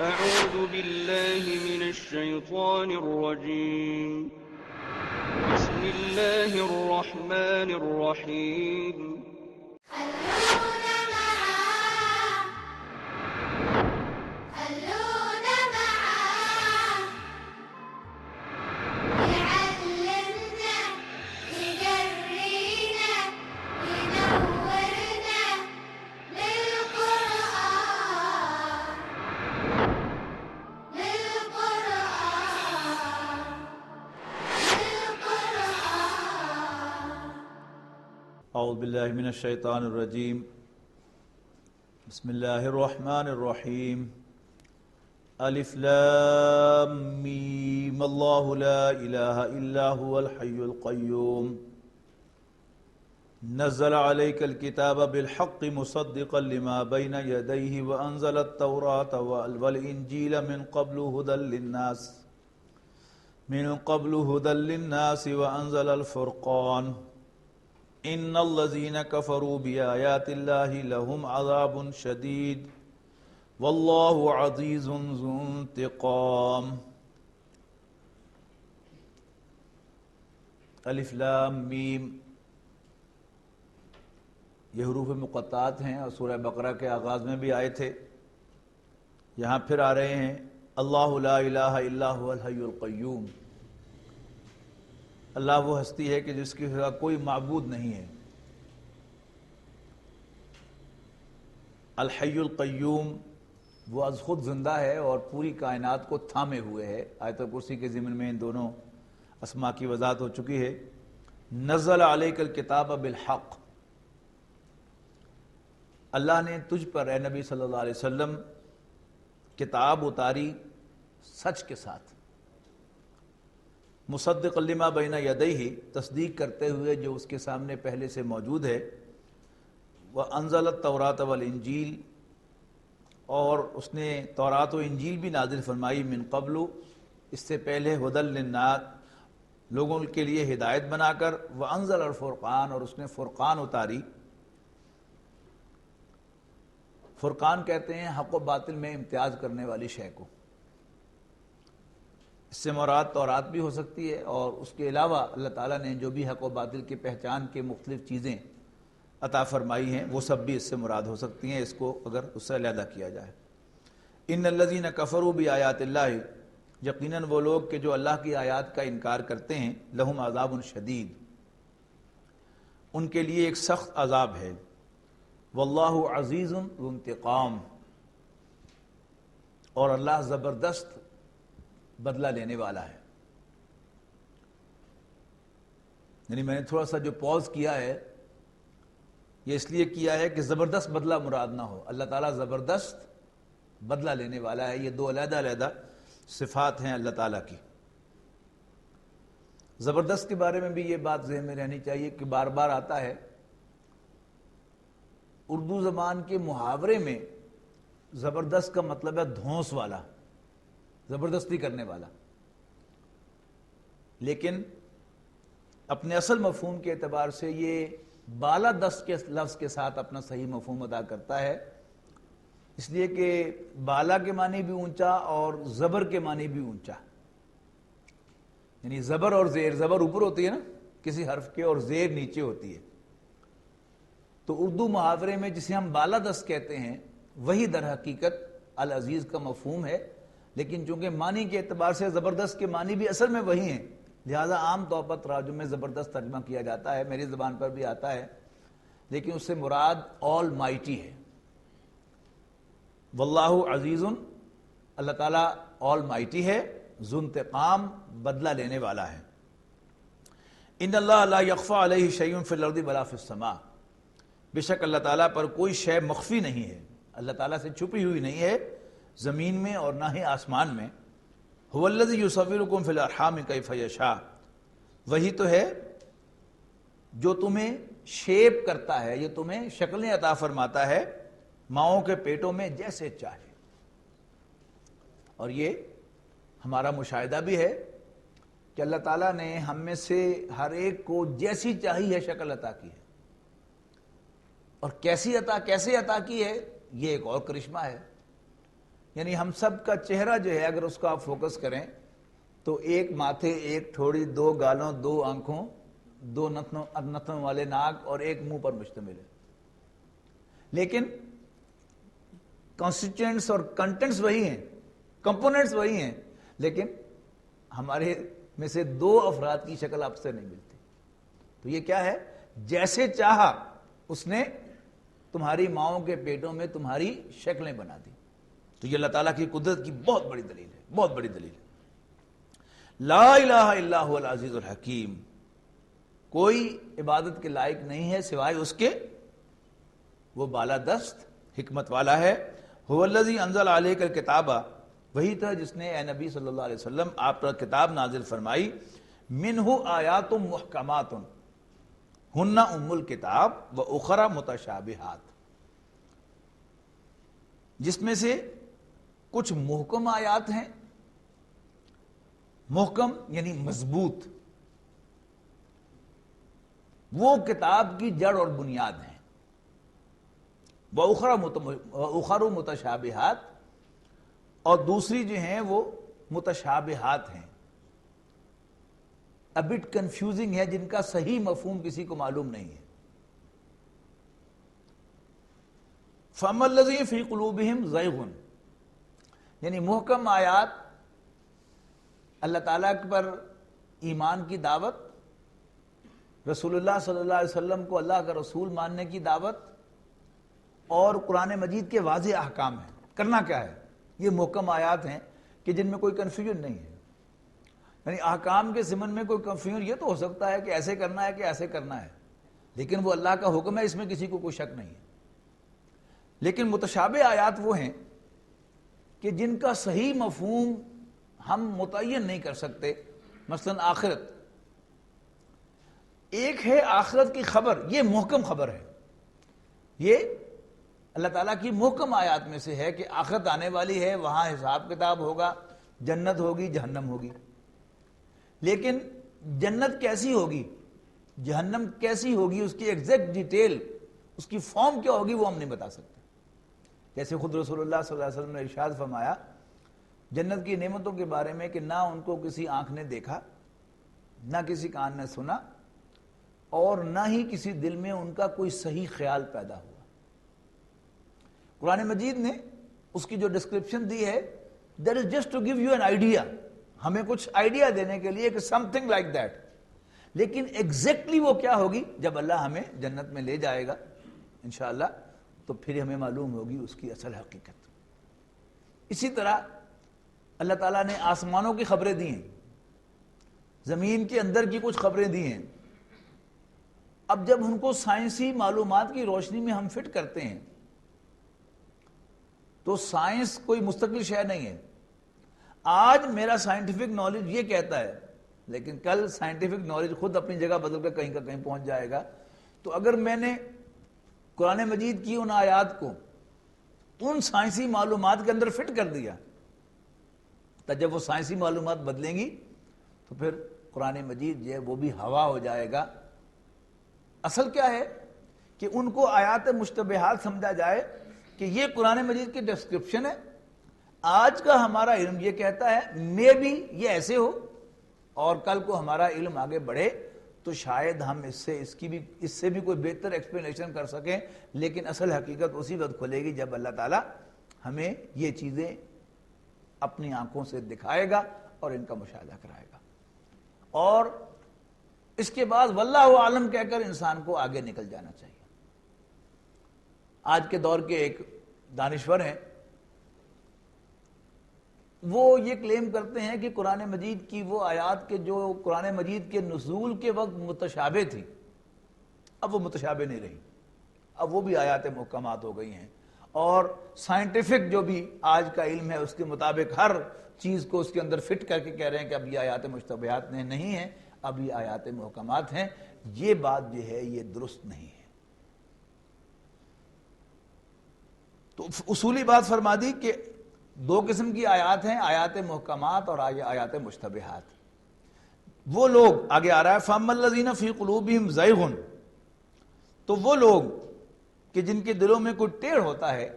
أعوذ بالله من الشيطان الرجيم. بسم الله الرحمن الرحيم. اعوذ باللہ من الشیطان الرجیم. بسم اللہ الرحمن الرحیم. الف لام میم اللہ لا الہ الا هو الحی القیوم نزل علیک الکتاب بالحق مصدقا لما بین یدیہ وانزل التوراة والانجیل من قبل هدى للناس وانزل الفرقان ان الذين كفروا بآيات الله لهم عذاب شديد والله عزيز ذو انتقام. الف لام میم یہ حروف مقطعات ہیں اور سورہ بقرہ کے آغاز میں بھی آئے تھے، یہاں پھر آ رہے ہیں. اللہ لا الہ الا هو الحی القیوم. اللہ وہ ہستی ہے کہ جس کی سوا کوئی معبود نہیں ہے. الحی القیوم وہ از خود زندہ ہے اور پوری کائنات کو تھامے ہوئے ہے. آیت الکرسی کے ضمن میں ان دونوں اسماء کی وضاحت ہو چکی ہے. نزل علیک الکتاب بالحق، اللہ نے تجھ پر اے نبی صلی اللہ علیہ وسلم کتاب اتاری سچ کے ساتھ. مصدق لما بین یدیہ، تصدیق کرتے ہوئے جو اس کے سامنے پہلے سے موجود ہے. وانزل التوراۃ والانجیل، اور اس نے تورات و انجیل بھی نازل فرمائی. من قبل، اس سے پہلے ہدی للناس، لوگوں کے لیے ہدایت بنا کر. وانزل الفرقان، اور اس نے فرقان اتاری. فرقان کہتے ہیں حق و باطل میں امتیاز کرنے والی شے کو. اس سے مراد تورات بھی ہو سکتی ہے، اور اس کے علاوہ اللہ تعالیٰ نے جو بھی حق و باطل کی پہچان کے مختلف چیزیں عطا فرمائی ہیں وہ سب بھی اس سے مراد ہو سکتی ہیں، اس کو اگر اس سے علیحدہ کیا جائے. ان الذین کفروا بآیات اللہ، یقیناً وہ لوگ کہ جو اللہ کی آیات کا انکار کرتے ہیں. لہم عذاب شدید، ان کے لیے ایک سخت عذاب ہے. واللہ عزیز ذو انتقام، اور اللہ زبردست بدلہ لینے والا ہے. یعنی میں نے تھوڑا سا جو پوز کیا ہے یہ اس لیے کیا ہے کہ زبردست بدلہ مراد نہ ہو. اللہ تعالیٰ زبردست بدلہ لینے والا ہے. یہ دو علیحدہ علیحدہ صفات ہیں اللہ تعالیٰ کی. زبردست کے بارے میں بھی یہ بات ذہن میں رہنی چاہیے کہ بار بار آتا ہے. اردو زبان کے محاورے میں زبردست کا مطلب ہے دھونس والا، زبردستی کرنے والا، لیکن اپنے اصل مفہوم کے اعتبار سے یہ بالا دست کے لفظ کے ساتھ اپنا صحیح مفہوم ادا کرتا ہے. اس لیے کہ بالا کے معنی بھی اونچا اور زبر کے معنی بھی اونچا. یعنی زبر اور زیر، زبر اوپر ہوتی ہے نا کسی حرف کے، اور زیر نیچے ہوتی ہے. تو اردو محاورے میں جسے ہم بالا دست کہتے ہیں وہی در حقیقت العزیز کا مفہوم ہے. لیکن چونکہ معنی کے اعتبار سے زبردست کے معنی بھی اصل میں وہی ہیں، لہذا عام طور پر تراجم میں زبردست ترجمہ کیا جاتا ہے. میری زبان پر بھی آتا ہے، لیکن اس سے مراد آل مائٹی ہے. واللہ عزیز، اللہ تعالیٰ آل مائٹی ہے. ذو انتقام، بدلہ لینے والا ہے. ان اللہ لا یخفی علیہ شیء فی الارض ولا فی السماء، بے شک اللہ تعالیٰ پر کوئی شے مخفی نہیں ہے، اللہ تعالیٰ سے چھپی ہوئی نہیں ہے زمین میں اور نہ ہی آسمان میں. هو الذی یصورکم فی الارحام کیف یشاء، وہی تو ہے جو تمہیں شیپ کرتا ہے، یہ تمہیں شکلیں عطا فرماتا ہے ماؤں کے پیٹوں میں جیسے چاہے. اور یہ ہمارا مشاہدہ بھی ہے کہ اللہ تعالیٰ نے ہم میں سے ہر ایک کو جیسی چاہی ہے شکل عطا کی ہے، اور کیسے عطا کی ہے یہ ایک اور کرشمہ ہے. یعنی ہم سب کا چہرہ جو ہے اگر اس کو آپ فوکس کریں تو ایک ماتھے، ایک ٹھوڑی، 2 گالوں، 2 آنکھوں، 2 نتنوں والے ناک اور ایک منہ پر مشتمل ہے، لیکن کانسٹیٹوئنٹس اور کنٹینٹس وہی ہیں، کمپوننٹس وہی ہیں، لیکن ہمارے میں سے 2 افراد کی شکل آپ سے نہیں ملتی. تو یہ کیا ہے؟ جیسے چاہا اس نے تمہاری ماؤں کے پیٹوں میں تمہاری شکلیں بنا دی. تو یہ اللہ تعالیٰ کی قدرت کی بہت بڑی دلیل ہے، بہت بڑی دلیل ہے. لا الہ الا هو العزیز الحکیم، کوئی عبادت کے لائق نہیں ہے سوائے اس کے، وہ بالادست حکمت والا ہے. هو الذی انزل علیک الکتاب، وہی تھا جس نے اے نبی صلی اللہ علیہ وسلم آپ پر کتاب نازل فرمائی. منہ آیات محکمات ہن ام الکتاب و اخری متشابہات، جس میں سے کچھ محکم آیات ہیں، محکم یعنی مضبوط، وہ کتاب کی جڑ اور بنیاد ہیں. وَأُخَرُ متشابہات، اور دوسری جو ہیں وہ متشابہات ہیں، a bit confusing ہے، جن کا صحیح مفہوم کسی کو معلوم نہیں ہے. فَأَمَّا الَّذِينَ فِي قُلُوبِهِمْ زَيْغٌ، یعنی محکم آیات اللہ تعالیٰ پر ایمان کی دعوت، رسول اللہ صلی اللہ علیہ وسلم کو اللہ کا رسول ماننے کی دعوت، اور قرآن مجید کے واضح احکام ہیں. کرنا کیا ہے؟ یہ محکم آیات ہیں کہ جن میں کوئی کنفیوژن نہیں ہے. یعنی احکام کے ضمن میں کوئی کنفیوژن یہ تو ہو سکتا ہے کہ ایسے کرنا ہے کہ ایسے کرنا ہے، لیکن وہ اللہ کا حکم ہے، اس میں کسی کو کوئی شک نہیں ہے. لیکن متشابہ آیات وہ ہیں کہ جن کا صحیح مفہوم ہم متعین نہیں کر سکتے. مثلا آخرت، ایک ہے آخرت کی خبر، یہ محکم خبر ہے، یہ اللہ تعالیٰ کی محکم آیات میں سے ہے کہ آخرت آنے والی ہے، وہاں حساب کتاب ہوگا، جنت ہوگی، جہنم ہوگی. لیکن جنت کیسی ہوگی، جہنم کیسی ہوگی، اس کی ایگزیکٹ ڈیٹیل، اس کی فارم کیا ہوگی، وہ ہم نہیں بتا سکتے. جیسے خود رسول اللہ صلی اللہ علیہ وسلم نے ارشاد فرمایا جنت کی نعمتوں کے بارے میں کہ نہ ان کو کسی آنکھ نے دیکھا، نہ کسی کان نے سنا، اور نہ ہی کسی دل میں ان کا کوئی صحیح خیال پیدا ہوا. قرآن مجید نے اس کی جو ڈسکرپشن دی ہے that is just to give you an idea، ہمیں کچھ آئیڈیا دینے کے لیے کہ something like that، لیکن ایگزیکٹلی وہ کیا ہوگی جب اللہ ہمیں جنت میں لے جائے گا انشاءاللہ، تو پھر ہمیں معلوم ہوگی اس کی اصل حقیقت. اسی طرح اللہ تعالیٰ نے آسمانوں کی خبریں دی ہیں، زمین کے اندر کی کچھ خبریں دی ہیں. اب جب ان کو سائنسی معلومات کی روشنی میں ہم فٹ کرتے ہیں تو سائنس کوئی مستقل شے نہیں ہے. آج میرا سائنٹیفک نالج یہ کہتا ہے، لیکن کل سائنٹیفک نالج خود اپنی جگہ بدل کر کہیں کا کہیں پہنچ جائے گا. تو اگر میں نے قرآن مجید کی ان آیات کو ان سائنسی معلومات کے اندر فٹ کر دیا، تو جب وہ سائنسی معلومات بدلیں گی تو پھر قرآن مجید جو ہے وہ بھی ہوا ہو جائے گا. اصل کیا ہے کہ ان کو آیات مشتبہات سمجھا جائے کہ یہ قرآن مجید کی ڈسکرپشن ہے. آج کا ہمارا علم یہ کہتا ہے میں بھی یہ ایسے ہو، اور کل کو ہمارا علم آگے بڑھے تو شاید ہم اس سے بھی کوئی بہتر ایکسپلینیشن کر سکیں. لیکن اصل حقیقت اسی وقت کھلے گی جب اللہ تعالیٰ ہمیں یہ چیزیں اپنی آنکھوں سے دکھائے گا اور ان کا مشاہدہ کرائے گا. اور اس کے بعد واللہ عالم کہہ کر انسان کو آگے نکل جانا چاہیے. آج کے دور کے ایک دانشور ہیں، وہ یہ کلیم کرتے ہیں کہ قرآن مجید کی وہ آیات کے جو قرآن مجید کے نزول کے وقت متشابہ تھی، اب وہ متشابہ نہیں رہی، اب وہ بھی آیات محکمات ہو گئی ہیں. اور سائنٹیفک جو بھی آج کا علم ہے اس کے مطابق ہر چیز کو اس کے اندر فٹ کر کے کہہ رہے ہیں کہ اب یہ آیات مشتبہات نہیں ہیں، اب یہ آیات محکمات ہیں. یہ بات جو ہے یہ درست نہیں ہے. تو اصولی بات فرما دی کہ 2 قسم کی آیات ہیں، آیات محکمات اور آیات مشتبہات. وہ لوگ آگے آ رہا ہے فَأَمَّا الَّذِينَ فِي قُلُوبِهِمْ زَيْغٌ، تو وہ لوگ کہ جن کے دلوں میں کوئی ٹیڑھ ہوتا ہے،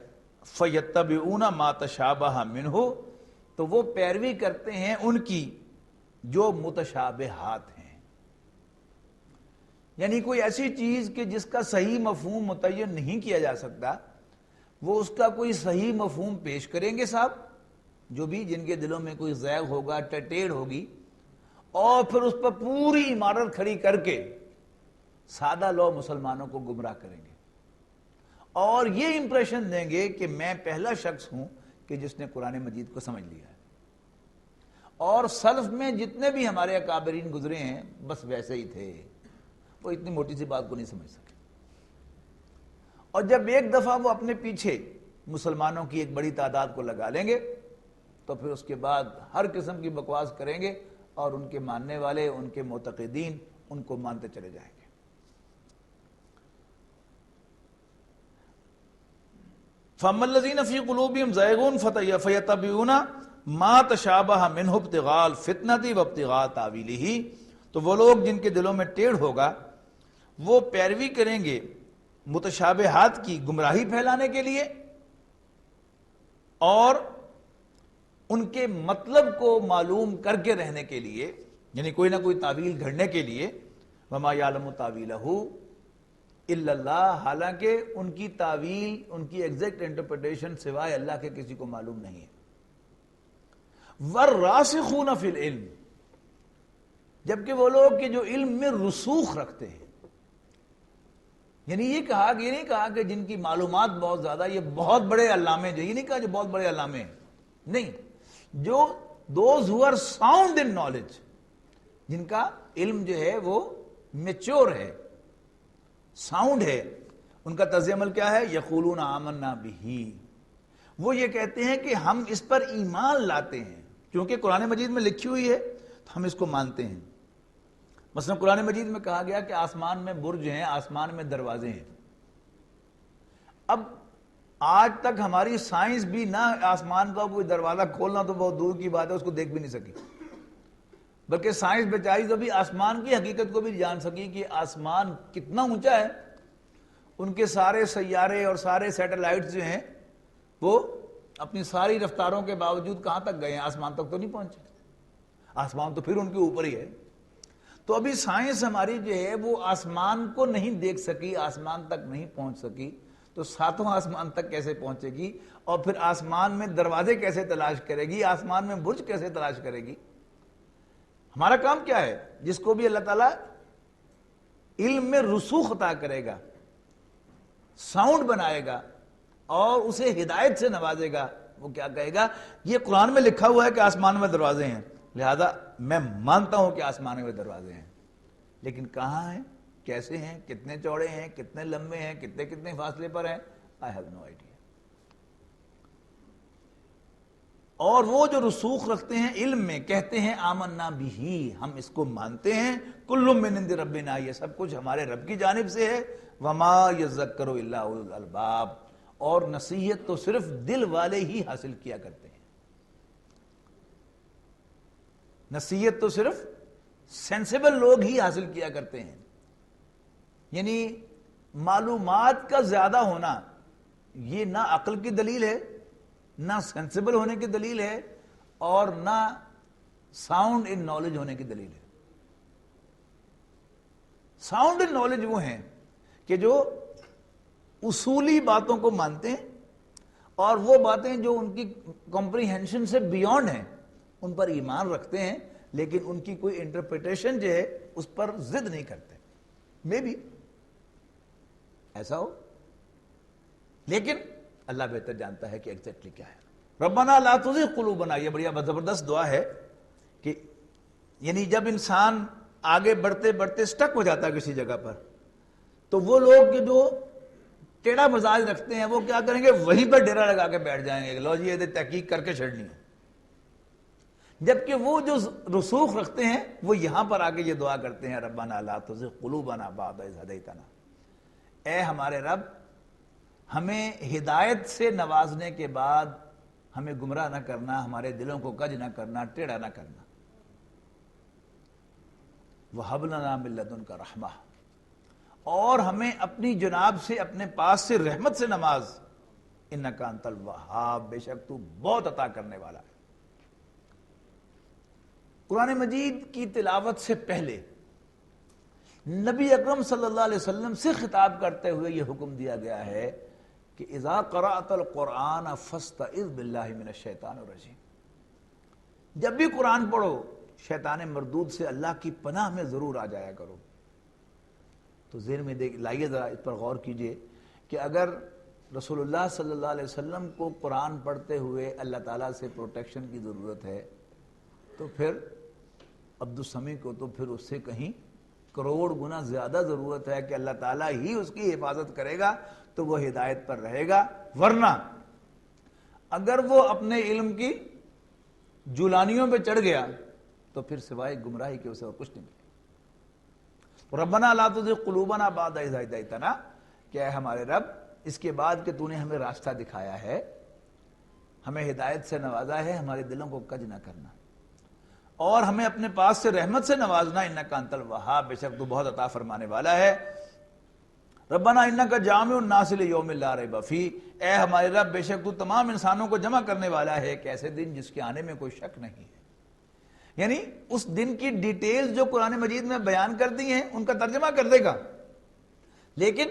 فَيَتَّبِعُونَ مَا تَشَابَهَ مِنْهُ، تو وہ پیروی کرتے ہیں ان کی جو متشابہات ہیں، یعنی کوئی ایسی چیز کہ جس کا صحیح مفہوم متعین نہیں کیا جا سکتا، وہ اس کا کوئی صحیح مفہوم پیش کریں گے صاحب، جو بھی جن کے دلوں میں کوئی زیغ ہوگا، ٹیڑھ ہوگی، اور پھر اس پر پوری عمارت کھڑی کر کے سادہ لوگ مسلمانوں کو گمراہ کریں گے، اور یہ امپریشن دیں گے کہ میں پہلا شخص ہوں کہ جس نے قرآن مجید کو سمجھ لیا ہے، اور سلف میں جتنے بھی ہمارے اکابرین گزرے ہیں بس ویسے ہی تھے، وہ اتنی موٹی سی بات کو نہیں سمجھ سکے۔ اور جب ایک دفعہ وہ اپنے پیچھے مسلمانوں کی ایک بڑی تعداد کو لگا لیں گے تو پھر اس کے بعد ہر قسم کی بکواس کریں گے، اور ان کے ماننے والے، ان کے معتقدین ان کو مانتے چلے جائیں گے۔ فَأَمَّا الَّذِينَ فِي قُلُوبِهِمْ زَيْغٌ فَيَتَّبِعُونَ مَا تَشَابَهَ مِنْهُ ابْتِغَاءَ الْفِتْنَةِ وَابْتِغَاءَ تَأْوِيلِهِ، تو وہ لوگ جن کے دلوں میں ٹیڑھ ہوگا وہ پیروی کریں گے متشابہات کی گمراہی پھیلانے کے لیے اور ان کے مطلب کو معلوم کر کے رہنے کے لیے، یعنی کوئی نہ کوئی تعویل گھڑنے کے لیے۔ وَمَا يَعْلَمُ تَأْوِيلَهُ إِلَّا اللَّهُ، حالانکہ ان کی تعویل، ان کی ایگزیکٹ انٹرپریٹیشن سوائے اللہ کے کسی کو معلوم نہیں ہے۔ وَالرَّاسِخُونَ فِي الْعِلْمِ، جبکہ وہ لوگ کہ جو علم میں رسوخ رکھتے ہیں، یعنی یہ نہیں کہا کہ جن کی معلومات بہت زیادہ یہ بہت بڑے علامے، جو یہ نہیں کہا جو بہت بڑے علامے ہیں، نہیں، جو those who are sound in knowledge، جن کا علم جو ہے وہ میچور ہے، ساؤنڈ ہے، ان کا طرز عمل کیا ہے؟ یقولون آمنا بہ، وہ یہ کہتے ہیں کہ ہم اس پر ایمان لاتے ہیں، کیونکہ قرآن مجید میں لکھی ہوئی ہے تو ہم اس کو مانتے ہیں۔ مثلا قرآن مجید میں کہا گیا کہ آسمان میں برج ہیں، آسمان میں دروازے ہیں۔ اب آج تک ہماری سائنس بھی نہ آسمان کا کوئی دروازہ کھولنا تو بہت دور کی بات ہے، اس کو دیکھ بھی نہیں سکی، بلکہ سائنس بیچاری تو بھی آسمان کی حقیقت کو بھی جان سکی کہ آسمان کتنا اونچا ہے۔ ان کے سارے سیارے اور سارے سیٹلائٹس جو ہیں وہ اپنی ساری رفتاروں کے باوجود کہاں تک گئے ہیں؟ آسمان تک تو نہیں پہنچے، آسمان تو پھر ان کے اوپر ہی ہے۔ تو ابھی سائنس ہماری جو ہے وہ آسمان کو نہیں دیکھ سکی، آسمان تک نہیں پہنچ سکی، تو ساتوں آسمان تک کیسے پہنچے گی؟ اور پھر آسمان میں دروازے کیسے تلاش کرے گی؟ آسمان میں برج کیسے تلاش کرے گی؟ ہمارا کام کیا ہے؟ جس کو بھی اللہ تعالیٰ علم میں رسوخ عطا کرے گا، ساؤنڈ بنائے گا اور اسے ہدایت سے نوازے گا، وہ کیا کہے گا؟ یہ قرآن میں لکھا ہوا ہے کہ آسمان میں دروازے ہیں، لہذا میں مانتا ہوں کہ آسمان میں دروازے ہیں، لیکن کہاں ہیں، کیسے ہیں، کتنے چوڑے ہیں، کتنے لمبے ہیں، کتنے فاصلے پر ہیں؟ I have no idea۔ اور وہ جو رسوخ رکھتے ہیں علم میں کہتے ہیں آمنا بہ، ہم اس کو مانتے ہیں، کل من عند ربنا، یہ سب کچھ ہمارے رب کی جانب سے ہے، وما یذکر الا اولو الالباب، اور نصیحت تو صرف دل والے ہی حاصل کیا کرتے ہیں، نصیحت تو صرف سینسیبل لوگ ہی حاصل کیا کرتے ہیں۔ یعنی معلومات کا زیادہ ہونا یہ نہ عقل کی دلیل ہے، نہ سینسیبل ہونے کی دلیل ہے، اور نہ ساؤنڈ ان نالج ہونے کی دلیل ہے۔ ساؤنڈ ان نالج وہ ہیں کہ جو اصولی باتوں کو مانتے ہیں، اور وہ باتیں جو ان کی کمپریہنشن سے بیونڈ ہیں ان پر ایمان رکھتے ہیں، لیکن ان کی کوئی انٹرپریٹیشن جو ہے اس پر ضد نہیں کرتے۔ میں بھی ایسا ہو، لیکن اللہ بہتر جانتا ہے کہ ایگزیکٹلی کیا ہے۔ ربنا لا تزغ قلوبنا، یہ بڑی زبردست دعا ہے کہ یعنی جب انسان آگے بڑھتے بڑھتے سٹک ہو جاتا ہے کسی جگہ پر، تو وہ لوگ جو ٹیڑھا مزاج رکھتے ہیں وہ کیا کریں گے؟ وہیں پر ڈیرا لگا کے بیٹھ جائیں گے، لو جی یہ تحقیق کر کے چھڑنی ہے۔ جبکہ وہ جو رسوخ رکھتے ہیں وہ یہاں پر آگے یہ دعا کرتے ہیں، ربنا لا تزغ قلوبنا بعد اذ ہدیتنا، اے ہمارے رب ہمیں ہدایت سے نوازنے کے بعد ہمیں گمراہ نہ کرنا، ہمارے دلوں کو کج نہ کرنا، ٹیڑھا نہ کرنا۔ وَهَبْ لَنَا مِن لَّدُنْكَ رَحْمَةً، اور ہمیں اپنی جناب سے، اپنے پاس سے رحمت سے نواز۔ انکا انت الوہاب، بے شک تو بہت عطا کرنے والا ہے۔ قرآن مجید کی تلاوت سے پہلے نبی اکرم صلی اللہ علیہ وسلم سے خطاب کرتے ہوئے یہ حکم دیا گیا ہے کہ اذا قرأت القرآن فاستعذ باللہ من الشیطان الرجیم، جب بھی قرآن پڑھو شیطان مردود سے اللہ کی پناہ میں ضرور آ جایا کرو۔ تو ذہن میں لائیے، ذرا اس پر غور کیجئے کہ اگر رسول اللہ صلی اللہ علیہ وسلم کو قرآن پڑھتے ہوئے اللہ تعالیٰ سے پروٹیکشن کی ضرورت ہے، تو پھر عبد السمیع کو تو پھر اس سے کہیں کروڑ گنا زیادہ ضرورت ہے کہ اللہ تعالیٰ ہی اس کی حفاظت کرے گا تو وہ ہدایت پر رہے گا، ورنہ اگر وہ اپنے علم کی جولانیوں پہ چڑھ گیا تو پھر سوائے گمراہی کے اسے اور کچھ نہیں ملے۔ ربنا لا تزغ قلوبنا بعد اذ ہدیتنا، کہ اے ہمارے رب اس کے بعد کہ تو نے ہمیں راستہ دکھایا ہے، ہمیں ہدایت سے نوازا ہے، ہمارے دلوں کو کج نہ کرنا اور ہمیں اپنے پاس سے رحمت سے نوازنا، انکا انت الوہاب، بے شک تو بہت عطا فرمانے والا ہے۔ ربنا انکا جامع الناس لیوم لا ریب فیہ، اے ہمارے رب بے شک تو تمام انسانوں کو جمع کرنے والا ہے ایک ایسے دن جس کے آنے میں کوئی شک نہیں ہے۔ یعنی اس دن کی ڈیٹیلز جو قرآن مجید میں بیان کر دی ہیں ان کا ترجمہ کر دے گا، لیکن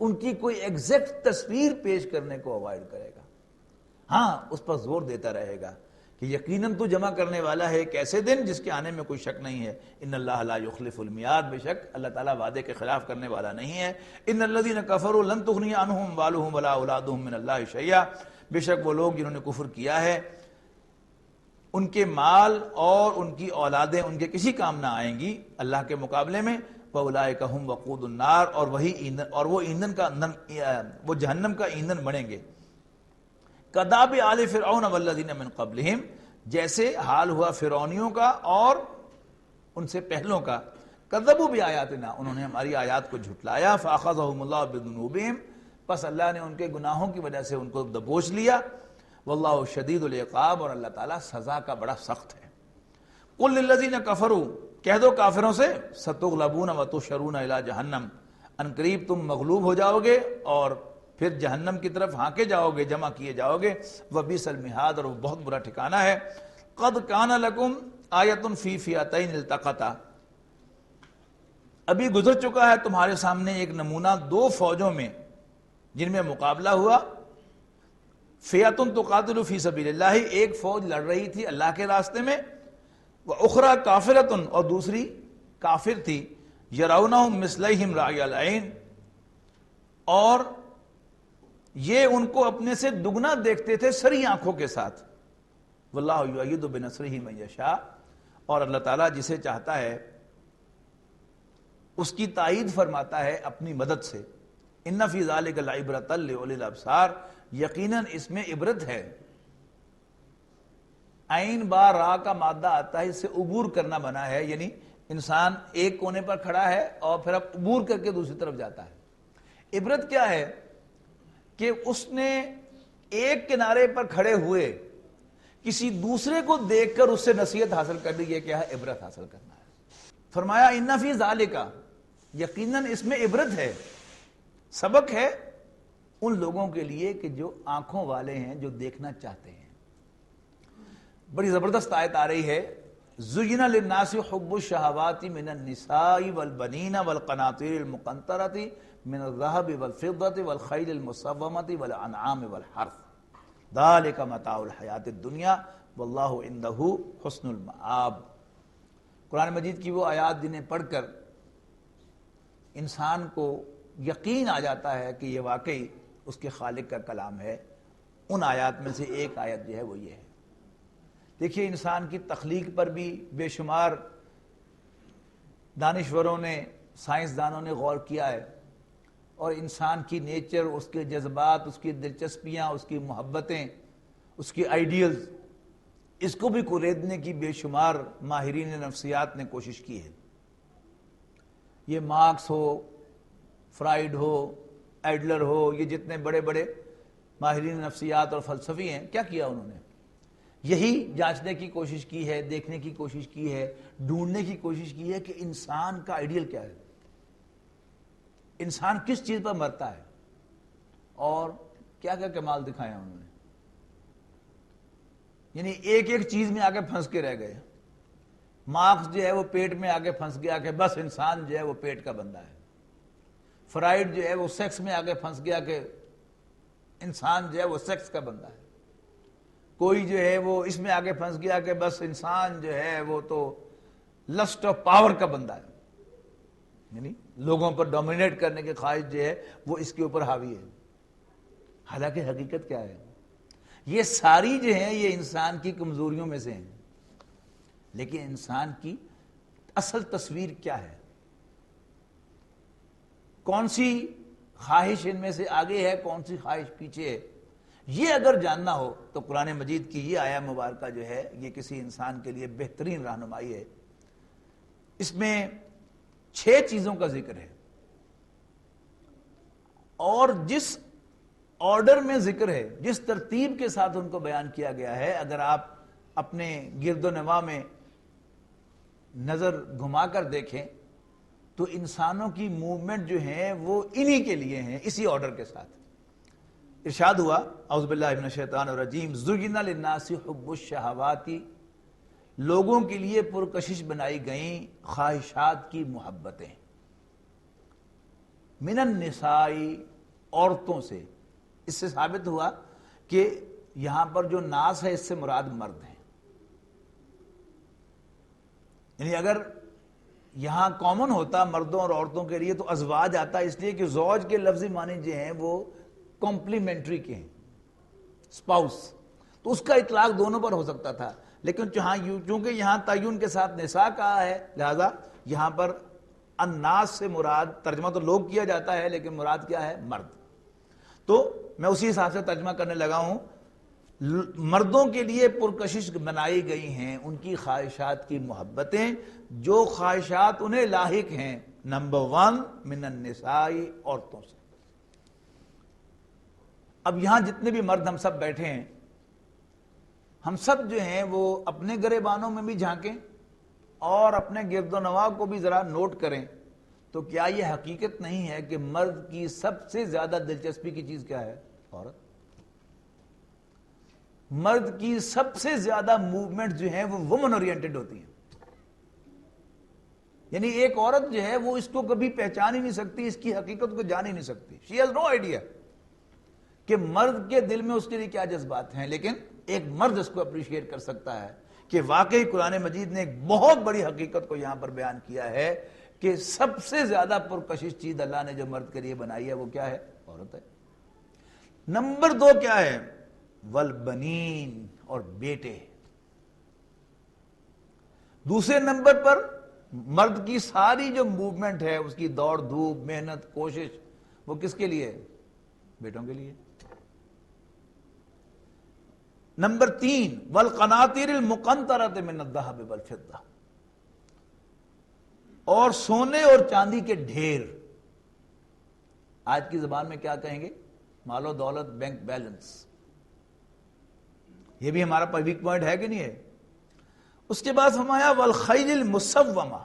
ان کی کوئی ایگزیکٹ تصویر پیش کرنے کو اوائڈ کرے گا۔ ہاں اس پر زور دیتا رہے گا کہ یقیناً تو جمع کرنے والا ہے ایک ایسے دن جس کے آنے میں کوئی شک نہیں ہے۔ ان اللہ لا یخلف المیعاد، بے شک اللہ تعالیٰ وعدے کے خلاف کرنے والا نہیں ہے۔ ان الذین کفروا لن تغنی عنہم اموالہم ولا اولادہم من اللہ شیئا، بے شک وہ لوگ جنہوں نے کفر کیا ہے ان کے مال اور ان کی اولادیں ان کے کسی کام نہ آئیں گی اللہ کے مقابلے میں۔ وَأُولَٰئِكَ هُمْ وَقُودُ النَّارِ، وہ جہنم کا ایندھن بنیں گے۔ کداب آل فرعون والذین من قبلہم، جیسے حال ہوا فرعونیوں کا اور ان سے پہلوں کا۔ کذبوا بآیاتنا، انہوں نے ہماری آیات کو جھٹلایا۔ فأخذہم اللہ بذنوبہم، پس اللہ نے ان کے گناہوں کی وجہ سے ان کو دبوچ لیا۔ واللہ شدید العقاب، اور اللہ تعالیٰ سزا کا بڑا سخت ہے۔ قل للذین کفروا، کہہ دو کافروں سے، ستغلبون وتحشرون الی جہنم، ان قریب تم مغلوب ہو جاؤ گے اور پھر جہنم کی طرف ہانکے جاؤ گے، جمع کیے جاؤ گے۔ وبئس المہاد، اور وہ بہت برا ٹھکانہ ہے۔ قد کان لکم آیۃ فی فئتین التقطا، ابھی گزر چکا ہے تمہارے سامنے ایک نمونہ دو فوجوں میں جن میں مقابلہ ہوا۔ فئۃ تقاتل فی سبیل اللہ، ایک فوج لڑ رہی تھی اللہ کے راستے میں، وَأُخْرَى کافرۃ، اور دوسری کافر تھی، یرونہم مثلیہم رأی العین، اور یہ ان کو اپنے سے دگنا دیکھتے تھے سری آنکھوں کے ساتھ۔ واللہ یؤید بنصرہ من یشاء، اور اللہ تعالیٰ جسے چاہتا ہے اس کی تائید فرماتا ہے اپنی مدد سے۔ ان فی ذلک لعبرۃ لأولی الابصار، یقیناً اس میں عبرت ہے۔ عین با را کا مادہ آتا ہے، اس سے عبور کرنا بنا ہے، یعنی انسان ایک کونے پر کھڑا ہے اور پھر اب عبور کر کے دوسری طرف جاتا ہے۔ عبرت کیا ہے کہ اس نے ایک کنارے پر کھڑے ہوئے کسی دوسرے کو دیکھ کر اس سے نصیحت حاصل کر لی، یہ کیا ہے؟ عبرت حاصل کرنا ہے۔ فرمایا ان فی ذالک، یقیناً اس میں عبرت ہے، سبق ہے ان لوگوں کے لیے کہ جو آنکھوں والے ہیں، جو دیکھنا چاہتے ہیں۔ بڑی زبردست آیت آ رہی ہے۔ زُيِّنَ لِلنَّاسِ حُبُّ الشَّهَوَاتِ مِنَ النِّسَاءِ وَالْبَنِينَ وَالْقَنَاطِيرِ الْمُقَنطَرَةِ مِنَ الذَّهَبِ وَالْفِضَّةِ وَالْخَيْلِ الْمُسَوَّمَةِ وَالْأَنْعَامِ وَالْحَرْثِ ذَلِكَ مَتَاعُ الْحَيَاةِ الدُّنْيَا وَاللَّهُ عِندَهُ حُسْنُ الْمَآبِ۔ قرآن مجید کی وہ آیات جنہیں پڑھ کر انسان کو یقین آ جاتا ہے کہ یہ واقعی اس کے خالق کا کلام ہے، ان آیات میں سے ایک آیت جو ہے وہ یہ ہے۔ دیکھیے انسان کی تخلیق پر بھی بے شمار دانشوروں نے، سائنسدانوں نے غور کیا ہے، اور انسان کی نیچر، اس کے جذبات، اس کی دلچسپیاں، اس کی محبتیں، اس کی آئیڈیلز، اس کو بھی کوریدنے کی بے شمار ماہرین نفسیات نے کوشش کی ہے۔ یہ مارکس ہو، فرائیڈ ہو، ایڈلر ہو، یہ جتنے بڑے بڑے ماہرین نفسیات اور فلسفی ہیں، کیا کیا انہوں نے؟ یہی جانچنے کی کوشش کی ہے، دیکھنے کی کوشش کی ہے، ڈھونڈنے کی کوشش کی ہے کہ انسان کا آئیڈیل کیا ہے، انسان کس چیز پر مرتا ہے۔ اور کیا کیا کمال دکھایا انہوں نے، یعنی ایک ایک چیز میں آگے پھنس کے رہ گئے. مارکس جو ہے وہ پیٹ میں آگے پھنس گیا کہ بس انسان جو ہے وہ پیٹ کا بندہ ہے. فرائڈ جو ہے وہ سیکس میں آگے پھنس گیا کہ انسان جو ہے وہ سیکس کا بندہ ہے. کوئی جو ہے وہ اس میں آگے پھنس گیا کہ بس انسان جو ہے وہ تو لسٹ آف پاور کا بندہ ہے، یعنی لوگوں پر ڈومینیٹ کرنے کی خواہش جو ہے وہ اس کے اوپر حاوی ہے. حالانکہ حقیقت کیا ہے؟ یہ ساری جو ہیں یہ انسان کی کمزوریوں میں سے ہیں. لیکن انسان کی اصل تصویر کیا ہے؟ کون سی خواہش ان میں سے آگے ہے، کون سی خواہش پیچھے ہے؟ یہ اگر جاننا ہو تو قرآن مجید کی یہ آیہ مبارکہ جو ہے یہ کسی انسان کے لیے بہترین رہنمائی ہے. اس میں 6 چیزوں کا ذکر ہے، اور جس آرڈر میں ذکر ہے، جس ترتیب کے ساتھ ان کو بیان کیا گیا ہے، اگر آپ اپنے گرد و نواح میں نظر گھما کر دیکھیں تو انسانوں کی موومنٹ جو ہیں وہ انہی کے لیے ہیں، اسی آرڈر کے ساتھ. ارشاد ہوا اعوذ باللہ من الشیطان الرجیم زُیِّنَ لِلنَّاسِ حُبُّ الشَّہَوَاتِ، لوگوں کے لیے پرکشش بنائی گئیں خواہشات کی محبتیں، من النساء، عورتوں سے. اس سے ثابت ہوا کہ یہاں پر جو ناس ہے اس سے مراد مرد ہیں. یعنی اگر یہاں کامن ہوتا مردوں اور عورتوں کے لیے تو ازواج آتا، اس لیے کہ زوج کے لفظی معنی جو ہیں وہ کمپلیمنٹری کے ہیں، سپاؤس، تو اس کا اطلاق دونوں پر ہو سکتا تھا. لیکن چونکہ یہاں تعین کے ساتھ نساء کہا ہے، لہذا یہاں پر الناس سے مراد، ترجمہ تو لوگ کیا جاتا ہے لیکن مراد کیا ہے؟ مرد. تو میں اسی حساب سے ترجمہ کرنے لگا ہوں. مردوں کے لیے پرکشش بنائی گئی ہیں ان کی خواہشات کی محبتیں، جو خواہشات انہیں لاحق ہیں. نمبر 1 من النساء، عورتوں سے. اب یہاں جتنے بھی مرد ہم سب بیٹھے ہیں، ہم سب جو ہیں وہ اپنے گریبانوں میں بھی جھانکیں اور اپنے گرد و نواح کو بھی ذرا نوٹ کریں تو کیا یہ حقیقت نہیں ہے کہ مرد کی سب سے زیادہ دلچسپی کی چیز کیا ہے؟ عورت. مرد کی سب سے زیادہ موومنٹ جو ہیں وہ وومن اورینٹڈ ہوتی ہیں. یعنی ایک عورت جو ہے وہ اس کو کبھی پہچان ہی نہیں سکتی، اس کی حقیقت کو جان ہی نہیں سکتی. شی ہیز نو آئیڈیا کہ مرد کے دل میں اس کے لیے کیا جذبات ہیں. لیکن ایک مرد اس کو اپریشیٹ کر سکتا ہے کہ واقعی قرآن مجید نے ایک بہت بڑی حقیقت کو یہاں پر بیان کیا ہے کہ سب سے زیادہ پرکشش چیز اللہ نے جو مرد کے لیے بنائی ہے وہ کیا ہے؟ عورت ہے. نمبر 2 کیا ہے؟ والبنین، اور بیٹے. دوسرے نمبر پر مرد کی ساری جو موومنٹ ہے، اس کی دوڑ دھوپ، محنت، کوشش، وہ کس کے لیے؟ بیٹوں کے لیے. نمبر 3 والقناطیر المقنطرۃ من الذهب والفضہ، اور سونے اور چاندی کے ڈھیر. آج کی زبان میں کیا کہیں گے؟ مال و دولت، بینک بیلنس. یہ بھی ہمارا ویک پوائنٹ ہے کہ نہیں ہے؟ اس کے بعد فرمایا والخیل المسومہ،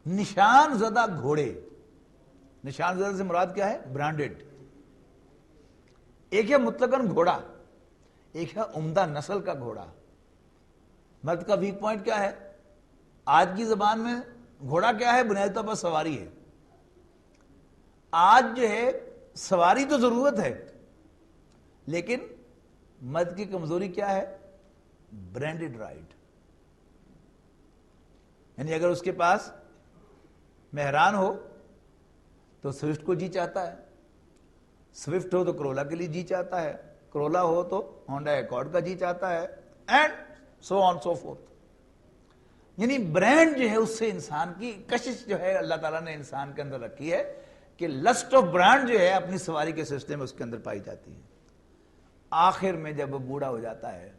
نشان زدہ گھوڑے. نشان زدہ سے مراد کیا ہے؟ برانڈڈ. ایک ہے مطلقاً گھوڑا، ایک ہے عمدہ نسل کا گھوڑا. مرد کا ویک پوائنٹ کیا ہے؟ آج کی زبان میں گھوڑا کیا ہے؟ بنیادی طور پر سواری ہے. آج جو ہے سواری تو ضرورت ہے، لیکن مرد کی کمزوری کیا ہے؟ Branded ride. یعنی اگر اس کے پاس مہران ہو تو سوئفٹ کو جی چاہتا ہے، سوئفٹ ہو تو کرولا کے لیے جی چاہتا ہے، کرولا ہو تو ہونڈا ایکارڈ کا جی چاہتا ہے، and so on so forth. یعنی برانڈ جو ہے اس سے انسان کی کشش جو ہے اللہ تعالیٰ نے انسان کے اندر رکھی ہے کہ لسٹ آف برانڈ جو ہے اپنی سواری کے سلسلے میں اس کے اندر پائی جاتی ہے. آخر میں جب وہ بوڑھا ہو جاتا ہے،